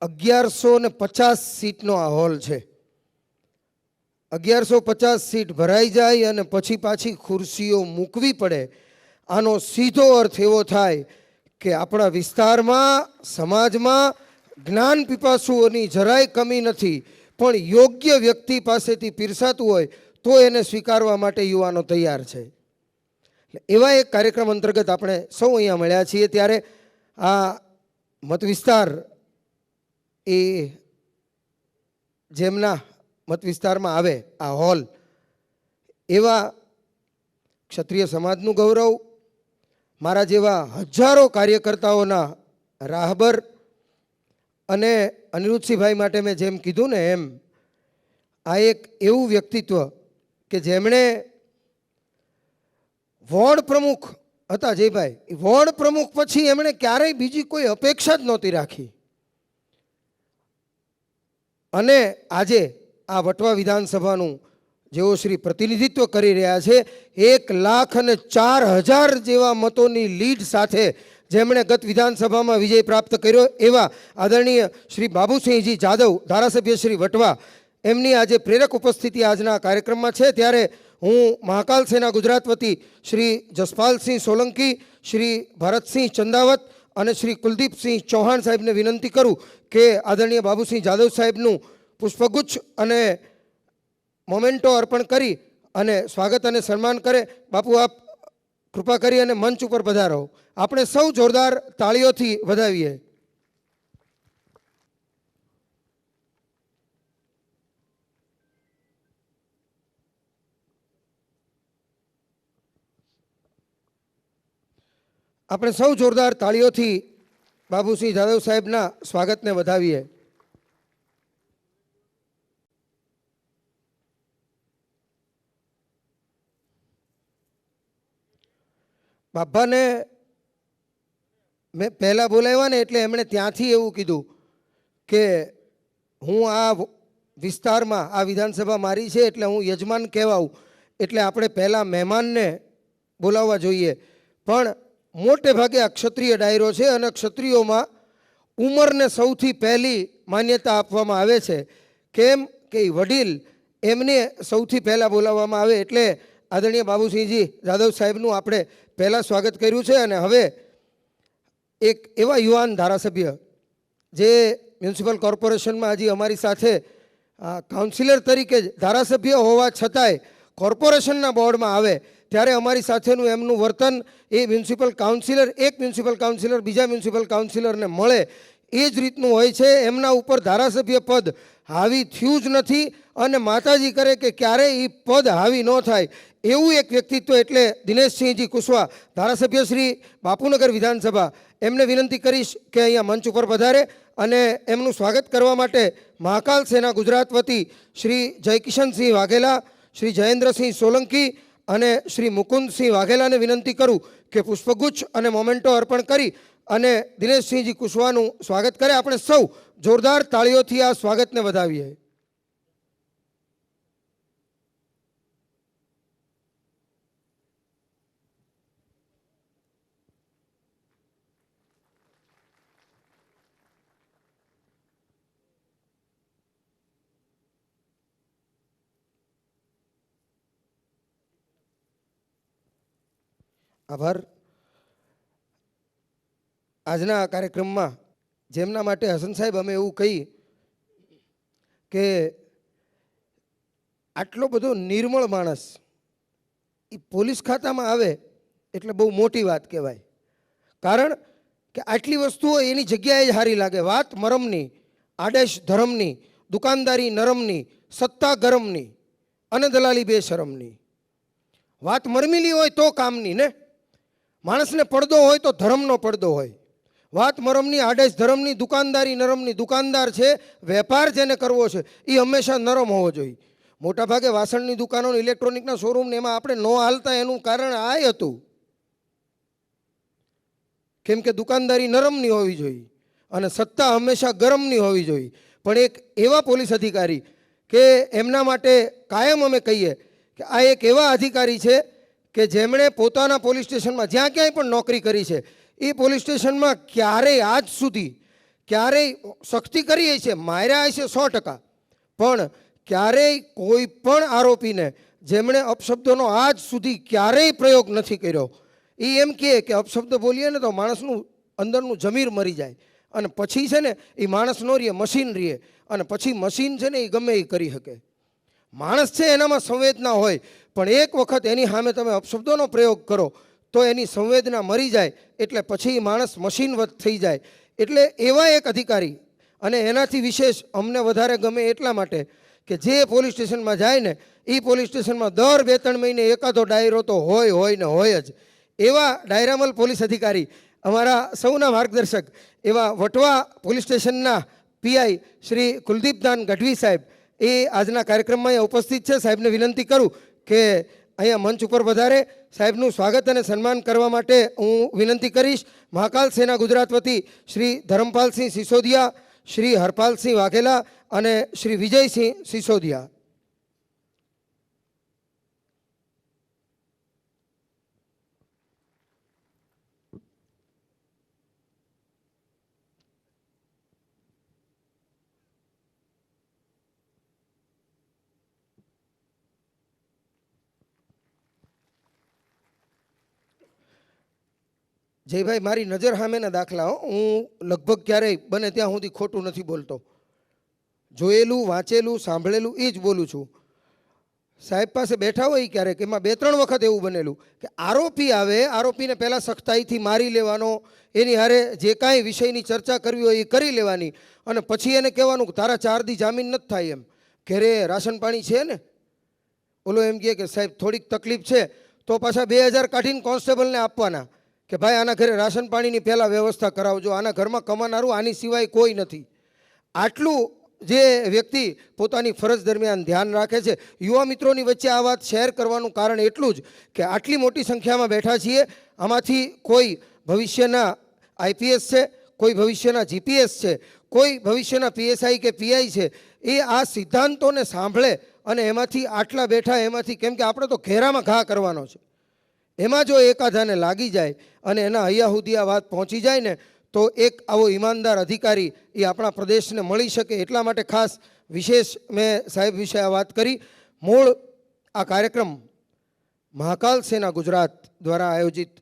1150 સીટનો આ હોલ છે. 1150 સીટ ભરાઈ જાય અને પછી પાછી ખુરશીઓ મૂકવી પડે. આનો સીધો અર્થ એવો થાય કે આપણા વિસ્તારમાં, સમાજમાં જ્ઞાન પીપાસુઓની જરાય કમી નથી, પણ યોગ્ય વ્યક્તિ પાસેથી પીરસાતું હોય તો એને સ્વીકારવા માટે યુવાનો તૈયાર છે. એવા એક કાર્યક્રમ અંતર્ગત આપણે સૌ અહીંયા મળ્યા છીએ. ત્યારે આ મત વિસ્તાર એ જેમના મત વિસ્તારમાં આવે આ હોલ, એવા ક્ષત્રિય સમાજનું ગૌરવ, મારા જેવા હજારો કાર્યકર્તાઓના રાહબર, અને અનિરુદ્ધસિંહભાઈ માટે મેં જેમ કીધું ને એમ આ એક એવું વ્યક્તિત્વ કે જેમણે વોર્ડ પ્રમુખ હતા જયભાઈ, વોર્ડ પ્રમુખ પછી એમણે ક્યારેય બીજી કોઈ અપેક્ષા જ નહોતી રાખી. અને આજે આ વટવા વિધાનસભાનું જેઓ શ્રી પ્રતિનિધિત્વ કરી રહ્યા છે, 1,04,000 જેવા મતોની લીડ સાથે જેમણે ગત વિધાનસભામાં વિજય પ્રાપ્ત કર્યો એવા આદરણીય શ્રી બાબુસિંહજી જાદવ, ધારાસભ્ય શ્રી વટવા, એમની આજે પ્રેરક ઉપસ્થિતિ આજના કાર્યક્રમમાં છે. ત્યારે હું મહાકાલ સેના ગુજરાત વતી શ્રી જસપાલસિંહ સોલંકી, શ્રી ભરતસિંહ ચંદાવત અને શ્રી કુલદીપસિંહ ચૌહાણ સાહેબને વિનંતી કરું કે આદરણીય બાબુસિંહ જાદવ સાહેબનું પુષ્પગુચ્છ અને મોમેન્ટો અર્પણ કરી અને સ્વાગત અને સન્માન કરે. બાપુ આપ કૃપા કરી અને મંચ ઉપર પધારો. આપણે સૌ જોરદાર તાળીઓથી વધાવીએ. આપણે સૌ જોરદાર તાળીઓથી બાબુસિંહ જાદવ સાહેબના સ્વાગતને વધાવીએ. બાપાને મેં પહેલાં બોલાવ્યા ને એટલે એમણે ત્યાંથી એવું કીધું કે હું આ વિસ્તારમાં, આ વિધાનસભા મારી છે એટલે હું યજમાન કહેવાઉં, એટલે આપણે પહેલાં મહેમાનને બોલાવવા જોઈએ. પણ મોટે ભાગે આ ક્ષત્રિય ડાયરો છે અને ક્ષત્રિયોમાં ઉંમરને સૌથી પહેલી માન્યતા આપવામાં આવે છે. કેમ કે વડીલ એમને સૌથી પહેલાં બોલાવવામાં આવે. એટલે આદરણીય બાબુસિંહજી જાદવ સાહેબનું આપણે પહેલાં સ્વાગત કર્યું છે અને હવે એક એવા યુવાન ધારાસભ્ય જે મ્યુનિસિપલ કોર્પોરેશનમાં હજી અમારી સાથે કાઉન્સિલર તરીકે જ ધારાસભ્ય હોવા છતાંય કોર્પોરેશનના બોર્ડમાં આવે ત્યારે અમારી સાથેનું એમનું વર્તન એ મ્યુનિસિપલ કાઉન્સિલર એક મ્યુનિસિપલ કાઉન્સિલર બીજા મ્યુનિસિપલ કાઉન્સિલરને મળે એ જ રીતનું હોય છે. એમના ઉપર ધારાસભ્ય પદ હાવી થયું જ નથી અને માતાજી કરે કે ક્યારેય એ પદ હાવી ન થાય એવું એક વ્યક્તિત્વ એટલે દિનેશસિંહજી કુશવા, ધારાસભ્ય શ્રી બાપુનગર વિધાનસભા. એમને વિનંતી કરીશ કે અહીંયા મંચ ઉપર પધારે અને એમનું સ્વાગત કરવા માટે મહાકાલ સેના ગુજરાત વતી શ્રી જયકિશનસિંહ વાઘેલા, શ્રી જયેન્દ્રસિંહ સોલંકી અને શ્રી મુકુંદસિંહ વાઘેલાને વિનંતી કરું કે પુષ્પગુચ્છ અને મોમેન્ટો અર્પણ કરી અને દિનેશસિંહજી કુશવાનું સ્વાગત કરે. આપણે સૌ જોરદાર તાળીઓથી આ સ્વાગતને વધાવીએ. આભાર. આજના આ કાર્યક્રમમાં જેમના માટે હસન સાહેબ અમે એવું કહીએ કે આટલો બધો નિર્મળ માણસ એ પોલીસ ખાતામાં આવે એટલે બહુ મોટી વાત કહેવાય. કારણ કે આટલી વસ્તુઓ એની જગ્યાએ જ સારી લાગે. વાત મરમની, આદેશ ધરમની, દુકાનદારી નરમની, સત્તા ગરમની અને દલાલી બેશરમની. વાત મરમીલી હોય તો કામની ને. માણસને પડદો હોય તો ધર્મનો પડદો હોય. વાત મરમની, આદેશ ધર્મની, દુકાનદારી નરમની. દુકાનદાર છે, વેપાર જેને કરવો છે એ હંમેશા નરમ હોવો જોઈએ. મોટાભાગે વાસણની દુકાનો, ઇલેક્ટ્રોનિકના શોરૂમ ને એમાં આપણે ન હાલતા એનું કારણ આ હતું કેમ કે દુકાનદારી નરમની હોવી જોઈએ અને સત્તા હંમેશા ગરમની હોવી જોઈએ. પણ એક એવા પોલીસ અધિકારી કે એમના માટે કાયમ અમે કહીએ કે આ એક એવા અધિકારી છે કે જેમણે પોતાના પોલીસ સ્ટેશનમાં જ્યાં ક્યાંય પણ નોકરી કરી છે એ પોલીસ સ્ટેશનમાં ક્યારેય આજ સુધી ક્યારેય સખ્તી કરી છે, માર્યા છે 100%, પણ ક્યારેય કોઈ પણ આરોપીને જેમણે અપશબ્દોનો આજ સુધી ક્યારેય પ્રયોગ નથી કર્યો. એ એમ કહે કે અપશબ્દ બોલીએ ને તો માણસનું અંદરનું જમીર મરી જાય અને પછી છે ને એ માણસ ન રહે, મશીન રહે અને પછી મશીન છે ને એ ગમે એ કરી શકે. માણસ છે એનામાં સંવેદના હોય પણ એક વખત એની સામે તમે અપશબ્દોનો પ્રયોગ કરો તો એની સંવેદના મરી જાય એટલે પછી માણસ મશીનવત થઈ જાય. એટલે એવા એક અધિકારી અને એનાથી વિશેષ અમને વધારે ગમે એટલા માટે કે જે પોલીસ સ્ટેશનમાં જાય ને એ પોલીસ સ્ટેશનમાં દર 2-3 મહિને એકાદો ડાયરો તો હોય ને હોય જ. એવા ડાયરામલ પોલીસ અધિકારી અમારા સૌના માર્ગદર્શક એવા વટવા પોલીસ સ્ટેશનના પીઆઈ શ્રી કુલદીપદાન ગઢવી સાહેબ એ આજના કાર્યક્રમમાં ઉપસ્થિત છે. સાહેબને વિનંતી કરું કે અહીંયા મંચ ઉપર વધારે સાહેબનું સ્વાગત અને સન્માન કરવા માટે હું વિનંતી કરીશ. મહાકાલ સેના ગુજરાત વતી શ્રી ધરમપાલસિંહ સિસોદિયા, શ્રી હરપાલસિંહ વાઘેલા અને શ્રી વિજયસિંહ સિસોદિયા. જયભાઈ, મારી નજર સામેના દાખલા હું લગભગ ક્યારેય બને ત્યાં સુધી ખોટું નથી બોલતો. જોયેલું, વાંચેલું, સાંભળેલું એ જ બોલું છું. સાહેબ પાસે બેઠા હોય ક્યારેક એમાં 2-3 વખત એવું બનેલું કે આરોપી આવે, આરોપીને પહેલાં સખ્તાઈથી મારી લેવાનો, એની હારે જે કાંઈ વિષયની ચર્ચા કરવી હોય એ કરી લેવાની અને પછી એને કહેવાનું કે તારા 4 દી જામીન નથી થાય. એમ ઘરે રાશન પાણી છે ને, ઓલો એમ કહે કે સાહેબ થોડીક તકલીફ છે તો પાછા 2000 કાઢીને કોન્સ્ટેબલને આપવાના કે ભાઈ આના ઘરે રાશન પાણીની પહેલાં વ્યવસ્થા કરાવજો, આના ઘરમાં કમાનારું આની સિવાય કોઈ નથી. આટલું જે વ્યક્તિ પોતાની ફરજ દરમિયાન ધ્યાન રાખે છે. યુવા મિત્રોની વચ્ચે આ વાત શેર કરવાનું કારણ એટલું જ કે આટલી મોટી સંખ્યામાં બેઠા છીએ, આમાંથી કોઈ ભવિષ્યના આઈપીએસ છે, કોઈ ભવિષ્યના જીપીએસ છે, કોઈ ભવિષ્યના પીએસઆઈ કે પીઆઈ છે. એ આ સિદ્ધાંતોને સાંભળે અને એમાંથી આટલા બેઠા એમાંથી, કેમ કે આપણે તો ઘેરામાં ઘા કરવાનો છે, એમાં જો એકાધાને લાગી જાય અને એના હૈયા સુધી આ વાત પહોંચી જાય ને તો એક આવો ઈમાનદાર અધિકારી એ આપણા પ્રદેશને મળી શકે. એટલા માટે ખાસ વિશેષ મેં સાહેબ વિશે આ વાત કરી. મૂળ આ કાર્યક્રમ મહાકાલ સેના ગુજરાત દ્વારા આયોજિત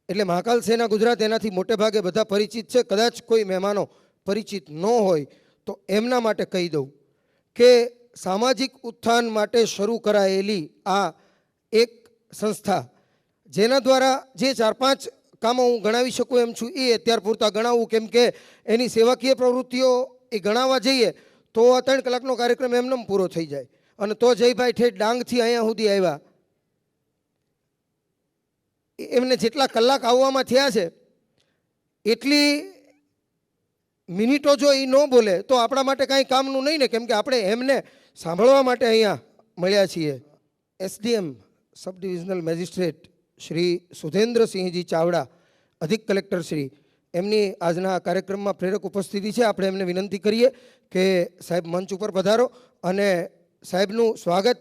એટલે મહાકાલ સેના ગુજરાત એનાથી મોટે ભાગે બધા પરિચિત છે. કદાચ કોઈ મહેમાનો પરિચિત ન હોય તો એમના માટે કહી દઉં કે સામાજિક ઉત્થાન માટે શરૂ કરાયેલી આ એક સંસ્થા, જેના દ્વારા જે 4-5 કામો હું ગણાવી શકું એમ છું એ અત્યાર પૂરતા ગણાવું, કેમ કે એની સેવાકીય પ્રવૃત્તિઓ એ ગણાવવા જઈએ તો 3 કલાકનો કાર્યક્રમ એમનેમ પૂરો થઈ જાય. અને તો જયભાઈ ઠેઠ ડાંગથી અહીંયા સુધી આવ્યા, એમને જેટલા કલાક આવવામાં થયા છે એટલી મિનિટો જો એ ન બોલે તો આપણા માટે કાંઈ કામનું નહીં ને, કેમ કે આપણે એમને સાંભળવા માટે અહીંયા મળ્યા છીએ. SDM sub divisional magistrate Shri Sudhendrasinhji Chavda, અધિક કલેક્ટર શ્રી, એમની આજના કાર્યક્રમમાં પ્રેરક ઉપસ્થિતિ છે. આપણે એમને વિનંતી કરીએ કે સાહેબ મંચ ઉપર પધારો અને સાહેબનું સ્વાગત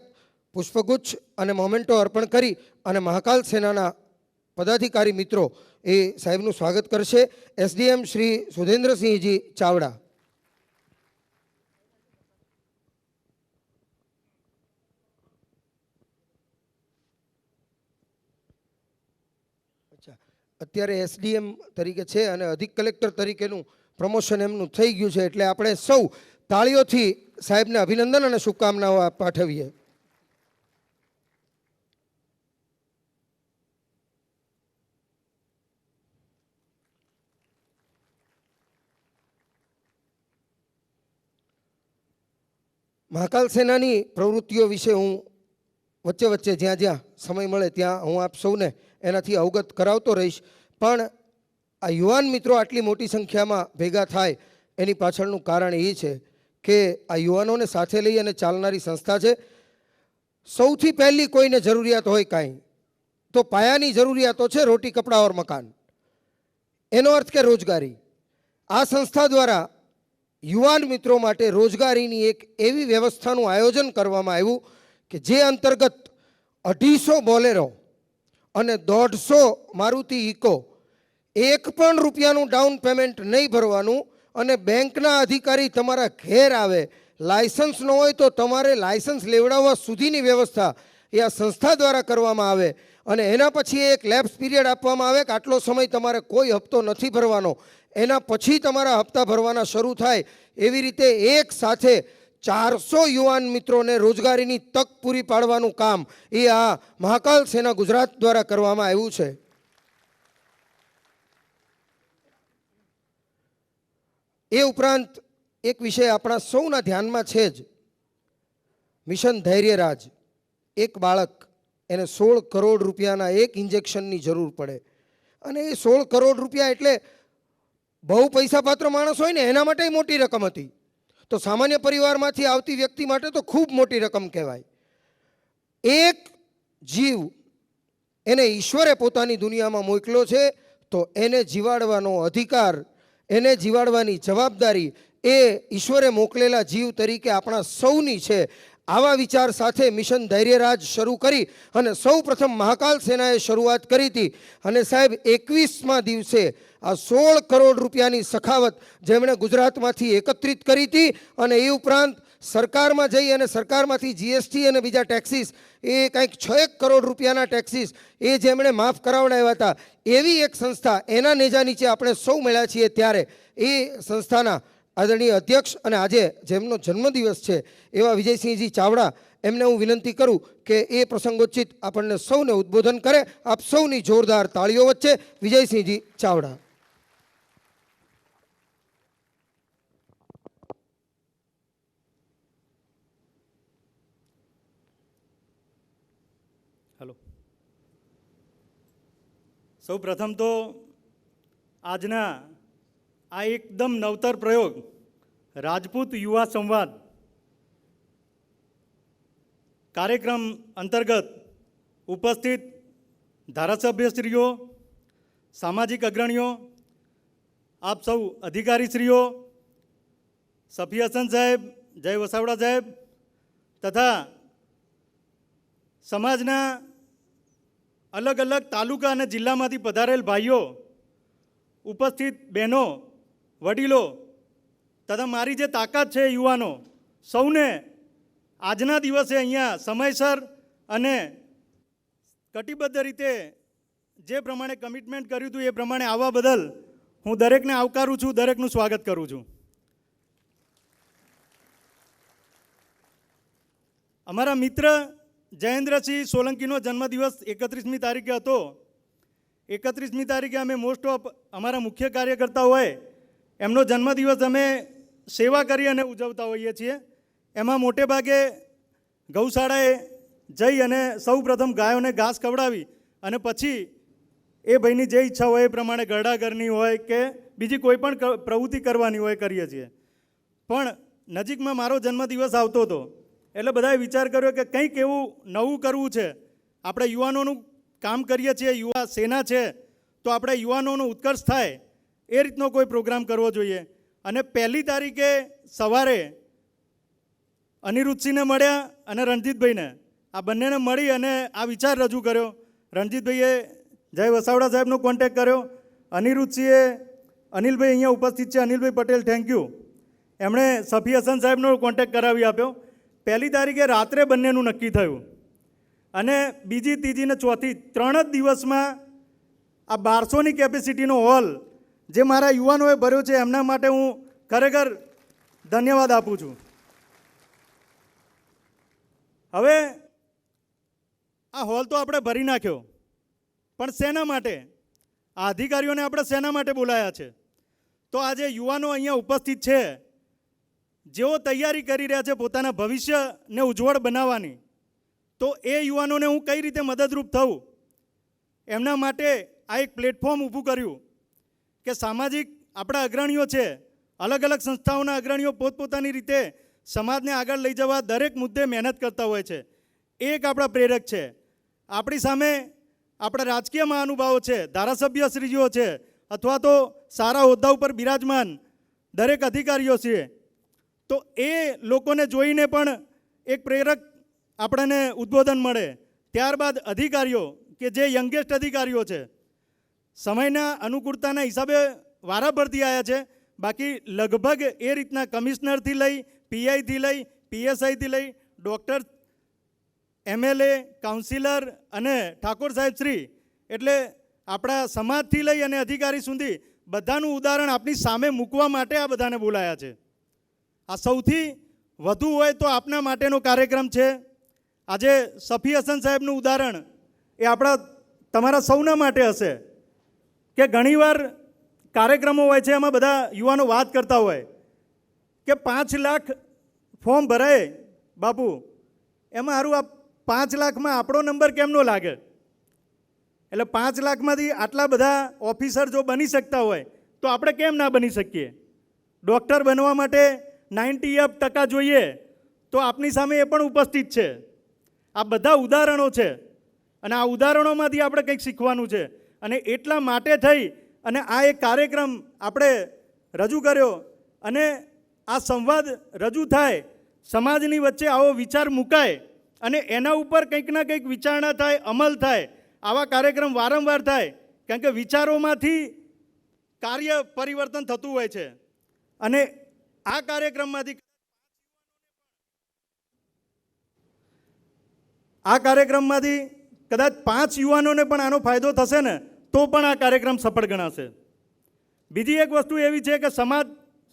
પુષ્પગુચ્છ અને મોમેન્ટો અર્પણ કરી અને મહાકાલ સેનાના પદાધિકારી મિત્રો એ સાહેબનું સ્વાગત કરશે. એસડીએમ શ્રી સુધેન્દ્રસિંહજી ચાવડા. અત્યારે એસડીએમ તરીકે છે અને અધિક કલેક્ટર તરીકેનું પ્રમોશન એમનું થઈ ગયું છે, એટલે આપણે સૌ તાળીઓથી સાહેબને અભિનંદન અને શુભકામનાઓ પાઠવીએ. મહાકાલ સેનાની પ્રવૃત્તિઓ વિશે હું વચ્ચે વચ્ચે જ્યાં જ્યાં સમય મળે ત્યાં હું આપ સૌને એનાથી અવગત કરાવતો રહીશ. પણ આ યુવાન મિત્રો આટલી મોટી સંખ્યામાં ભેગા થાય એની પાછળનું કારણ એ છે કે આ યુવાનોને સાથે લઈ અને ચાલનારી સંસ્થા છે. સૌથી પહેલી કોઈને જરૂરિયાત હોય કાંઈ તો પાયાની જરૂરિયાતો છે રોટી, કપડાં ઓર મકાન. એનો અર્થ કે રોજગારી. આ સંસ્થા દ્વારા યુવાન મિત્રો માટે રોજગારીની એક એવી વ્યવસ્થાનું આયોજન કરવામાં આવ્યું કે જે અંતર્ગત 250 બોલેરો અને 150 મારુતિ ઇકો, 1 પણ રૂપિયાનું ડાઉન પેમેન્ટ નહીં ભરવાનું, અને બેંકના અધિકારી તમારા ઘેર આવે, લાયસન્સ ન હોય તો તમારે લાયસન્સ લેવડાવવા સુધીની વ્યવસ્થા એ આ સંસ્થા દ્વારા કરવામાં આવે. અને એના પછી એક લેપ્સ પીરિયડ આપવામાં આવે કે આટલો સમય તમારે કોઈ હપ્તો નથી ભરવાનો, એના પછી તમારા હપ્તા ભરવાના શરૂ થાય. એવી રીતે એક સાથે 400 યુવાન મિત્રોને રોજગારીની તક પૂરી પાડવાનું કામ એ આ મહાકાલ સેના ગુજરાત દ્વારા કરવામાં આવ્યું છે. એ ઉપરાંત એક વિષય આપણા સૌના ધ્યાનમાં છે જ, મિશન ધૈર્યરાજ. એક બાળક, એને 16 કરોડ રૂપિયાના એક ઇન્જેક્શનની જરૂર પડે, અને એ 16 કરોડ રૂપિયા એટલે બહુ પૈસાપાત્ર માણસ હોય ને એના માટે મોટી રકમ હતી, તો સામાન્ય પરિવારમાંથી આવતી વ્યક્તિ માટે તો ખૂબ મોટી રકમ કહેવાય. એક જીવ એને ઈશ્વરે પોતાની દુનિયામાં મોકલ્યો છે, તો એને જીવાડવાનો અધિકાર, એને જીવાડવાની જવાબદારી એ ઈશ્વરે મોકલેલા જીવ તરીકે આપણા સૌની છે. આવા વિચાર સાથે મિશન ધૈર્યરાજ શરૂ કરી અને સૌ પ્રથમ મહાકાલ સેનાએ શરૂઆત કરી હતી. અને સાહેબ 21મા દિવસે આ 16 કરોડ રૂપિયાની સખાવત જેમણે ગુજરાતમાંથી એકત્રિત કરી હતી, અને એ ઉપરાંત સરકારમાં જઈ અને સરકારમાંથી જીએસટી અને બીજા ટેક્સીસ એ કંઈક 6 કરોડ રૂપિયાના ટેક્સીસ એ જેમણે માફ કરાવડાવ્યા હતા, એવી એક સંસ્થા, એના નેજા નીચે આપણે સૌ મળ્યા છીએ. ત્યારે એ સંસ્થાના આદરણીય અધ્યક્ષ અને આજે જેમનો જન્મદિવસ છે એવા વિજયસિંહજી ચાવડા, એમને હું વિનંતી કરું કે એ પ્રસંગોચિત આપણને સૌને ઉદ્બોધન કરે. આપ સૌની જોરદાર તાળીઓ વચ્ચે વિજયસિંહજી ચાવડા. હેલો. સૌ પ્રથમ તો આજના આ એકદમ નવતર પ્રયોગ રાજપૂત યુવા સંવાદ કાર્યક્રમ અંતર્ગત ઉપસ્થિત ધારાસભ્યશ્રીઓ, સામાજિક અગ્રણીઓ, આપ સૌ અધિકારીશ્રીઓ, સફી હસન સાહેબ, જય વસાવડા સાહેબ તથા સમાજના અલગ અલગ તાલુકા અને જિલ્લામાંથી પધારેલ ભાઈઓ, ઉપસ્થિત બહેનો, વડીલો તથા મારી જે તાકાત છે યુવાનો, સૌને આજના દિવસે અહીંયા સમયસર અને કટિબદ્ધ રીતે જે પ્રમાણે કમિટમેન્ટ કર્યું હતું એ પ્રમાણે આવવા બદલ હું દરેકને આવકારું છું, દરેકનું સ્વાગત કરું છું. અમારા મિત્ર જયેન્દ્રસિંહ સોલંકીનો જન્મદિવસ 31મી તારીખે હતો. 31મી તારીખે અમે મોસ્ટ ઓફ અમારા મુખ્ય કાર્યકર્તાઓએ એમનો જન્મદિવસ અમે સેવા કરી અને ઉજવતા હોઈએ છીએ. એમાં મોટે ભાગે ગૌશાળાએ જઈ અને સૌ પ્રથમ ગાયોને ઘાસ ખવડાવી અને પછી એ ભાઈની જે ઈચ્છા હોય એ પ્રમાણે ગરડા ઘરની હોય કે બીજી કોઈ પણ પ્રવૃત્તિ કરવાની હોય કરીએ છીએ. પણ નજીકમાં મારો જન્મદિવસ આવતો હતો એટલે બધાએ વિચાર કર્યો કે કંઈક એવું નવું કરવું છે. આપણે યુવાનોનું કામ કરીએ છીએ, યુવા સેના છે, તો આપણે યુવાનોનો ઉત્કર્ષ થાય એ રીતનો કોઈ પ્રોગ્રામ કરવો જોઈએ. અને 1લી તારીખે સવારે અનિરુદ્ધસિંહને મળ્યા અને રણજીતભાઈને, આ બંનેને મળી અને આ વિચાર રજૂ કર્યો. રણજીતભાઈએ જય વસાવડા સાહેબનો કોન્ટેક્ટ કર્યો. અનિરુદ્ધસિંહે, અનિલભાઈ અહીંયા ઉપસ્થિત છે, અનિલભાઈ પટેલ, થેન્ક યુ, એમણે સફી હસન સાહેબનો કોન્ટેક્ટ કરાવી આપ્યો. 1લી તારીખે રાત્રે બંનેનું નક્કી થયું અને બીજી, ત્રીજી ને ચોથી 3 જ દિવસમાં આ 1200ની કેપેસિટીનો હોલ જે મારા યુવાનોએ ભર્યો છે એમના માટે હું ખરેખર ધન્યવાદ આપું છું. હવે આ હોલ તો આપણે ભરી નાખ્યો, પણ શેના માટે? આ અધિકારીઓને આપણે શેના માટે બોલાયા છે? તો આજે યુવાનો અહીંયા ઉપસ્થિત છે જેઓ તૈયારી કરી રહ્યા છે પોતાના ભવિષ્યને ઉજ્જવળ બનાવવાની, તો એ યુવાનોને હું કઈ રીતે મદદરૂપ થઉં એમના માટે આ એક પ્લેટફોર્મ ઊભું કર્યું કે સામાજિક આપણા અગ્રણીઓ છે, અલગ અલગ સંસ્થાઓના અગ્રણીઓ પોતપોતાની રીતે સમાજને આગળ લઈ જવા દરેક મુદ્દે મહેનત કરતા હોય છે. એક આપણા પ્રેરક છે. આપણી સામે આપણા રાજકીય મહાનુભાવો છે, ધારાસભ્યશ્રીઓ છે, અથવા તો સારા હોદ્દા ઉપર બિરાજમાન દરેક અધિકારીઓ છે. તો એ લોકોને જોઈને પણ એક પ્રેરક આપણને ઉદ્બોધન મળે. ત્યારબાદ અધિકારીઓ કે જે યંગેસ્ટ અધિકારીઓ છે, સમયના અનુકૂળતાના હિસાબે વારાફરતી આવ્યા છે, બાકી લગભગ એ રીતના કમિશનરથી લઈ, પીઆઈથી લઈ, પીએસઆઈથી લઈ, ડૉક્ટર, એમએલએ, કાઉન્સિલર અને ઠાકોર સાહેબ શ્રી, એટલે આપણા સમાજથી લઈ અને અધિકારી સુધી બધાનું ઉદાહરણ આપની સામે મૂકવા માટે આ બધાને બોલાયા છે. આ સૌથી વધુ હોય તો આપના માટેનો કાર્યક્રમ છે. આજે સફી હસન સાહેબનું ઉદાહરણ એ આપણા તમારા સૌના માટે હશે કે ઘણીવાર કાર્યક્રમો હોય છે એમાં બધા યુવાનો વાત કરતા હોય કે 5 લાખ ફોર્મ ભરાય બાપુ, એમાં સારું આ 5 લાખમાં આપણો નંબર કેમ ન લાગે? એટલે 5 લાખમાંથી આટલા બધા ઓફિસર જો બની શકતા હોય તો આપણે કેમ ના બની શકીએ? ડૉક્ટર બનવા માટે 98% જોઈએ તો આપની સામે એ પણ ઉપસ્થિત છે. આ બધા ઉદાહરણો છે અને આ ઉદાહરણોમાંથી આપણે કંઈક શીખવાનું છે. અને એટલા માટે થઈ અને આ એક કાર્યક્રમ આપણે રજૂ કર્યો અને આ સંવાદ રજૂ થાય, સમાજની વચ્ચે આવો વિચાર મુકાય અને એના ઉપર કંઈક ના કંઈક વિચારણા થાય, અમલ થાય. આવા કાર્યક્રમ વારંવાર થાય, કારણ કે વિચારોમાંથી કાર્ય પરિવર્તન થતું હોય છે. અને આ કાર્યક્રમમાંથી કદાચ 5 યુવાનોને પણ આનો ફાયદો થશે ને તો પણ આ કાર્યક્રમ સફળ ગણાશે. બીજી એક વસ્તુ એવી છે કે સમાજ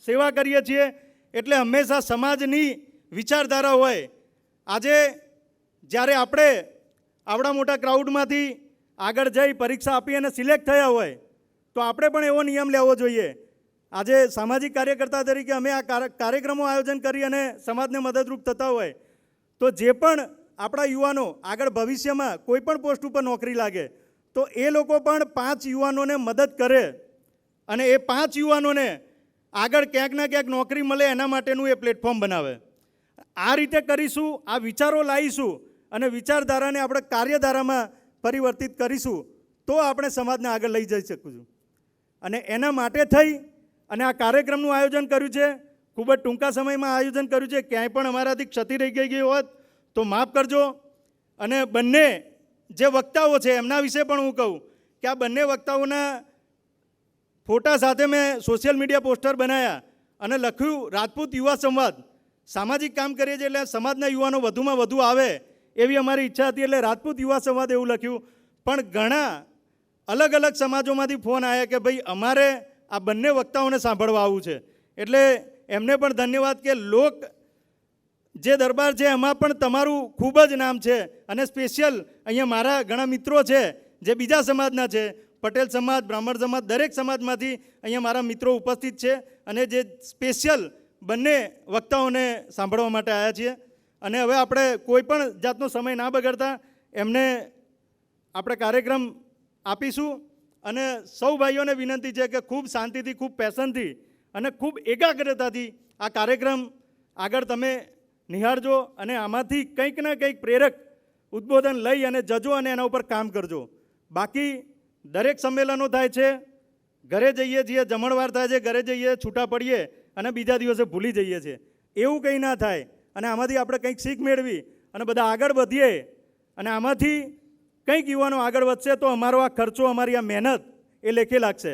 સેવા કરીએ છીએ એટલે હંમેશા સમાજની વિચારધારા હોય. આજે જ્યારે આપણે આવડા મોટા ક્રાઉડમાંથી આગળ જઈ પરીક્ષા આપી અને સિલેક્ટ થયા હોય તો આપણે પણ એવો નિયમ લેવો જોઈએ. આજે સામાજિક કાર્યકર્તા તરીકે અમે આ કાર્યક્રમો આયોજન કરી અને સમાજને મદદરૂપ થતા હોય તો જે પણ આપણા યુવાનો આગળ ભવિષ્યમાં કોઈ પણ પોસ્ટ ઉપર નોકરી લાગે તો એ લોકો પણ 5 યુવાનોને મદદ કરે અને એ 5 યુવાનોને આગળ ક્યાંક ના ક્યાંક નોકરી મળે એના માટેનું એ પ્લેટફોર્મ બનાવે. આ રીતે કરીશું, આ વિચારો લાવીશું અને વિચારધારાને આપણે કાર્યધારામાં પરિવર્તિત કરીશું તો આપણે સમાજને આગળ લઈ જઈ શકીશું. અને એના માટે થઈ અને આ કાર્યક્રમનું આયોજન કર્યું છે. ખૂબ જ ટૂંકા સમયમાં આયોજન કર્યું છે. ક્યાંય પણ અમારાથી ક્ષતિ રહી ગઈ હોત તો માફ કરજો. અને બંને જે વક્તાઓ છે એમના વિશે પણ હું કહું કે આ બંને વક્તાઓના ફોટા સાથે મેં સોશિયલ મીડિયા પોસ્ટર બનાવ્યા અને લખ્યું રાજપૂત યુવા સંવાદ. સામાજિક કામ કરીએ છીએ એટલે સમાજના યુવાનો વધુમાં વધુ આવે એવી અમારી ઈચ્છા હતી એટલે રાજપૂત યુવા સંવાદ એવું લખ્યું. પણ ઘણા અલગ અલગ સમાજોમાંથી ફોન આવ્યા કે ભાઈ અમારે આ બંને વક્તાઓને સાંભળવા આવવું છે. એટલે એમને પણ ધન્યવાદ કે લોક જે દરબાર છે એમાં પણ તમારું ખૂબ જ નામ છે. અને સ્પેશિયલ અહીંયા મારા ઘણા મિત્રો છે જે બીજા સમાજના છે, પટેલ સમાજ, બ્રાહ્મણ સમાજ, દરેક સમાજમાંથી અહીંયા મારા મિત્રો ઉપસ્થિત છે અને જે સ્પેશિયલ બંને વક્તાઓને સાંભળવા માટે આવ્યા છીએ. અને હવે આપણે કોઈ પણ જાતનો સમય ના બગાડતા એમને આપણે કાર્યક્રમ આપીશું. અને સૌ ભાઈઓને વિનંતી છે કે ખૂબ શાંતિથી, ખૂબ પેશનથી અને ખૂબ એકાગ્રતાથી આ કાર્યક્રમ આગળ તમે નિહાળજો અને આમાંથી કંઈક ને કંઈક પ્રેરક ઉદ્બોધન લઈ અને જજો અને એના ઉપર કામ કરજો. બાકી દરેક સંમેલનો થાય છે, ઘરે જઈએ છીએ, જમણવાર થાય છે, ઘરે જઈએ, છૂટા પડીએ અને બીજા દિવસે ભૂલી જઈએ છીએ. એવું કંઈ ના થાય અને આમાંથી આપણે કંઈક શીખ મેળવી અને બધા આગળ વધીએ અને આમાંથી કંઈક યુવાનો આગળ વધશે તો અમારો આ ખર્ચો, અમારી આ મહેનત એ લેખે લાગશે.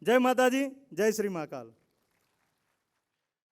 જય માતાજી, જય શ્રી મહાકાલ.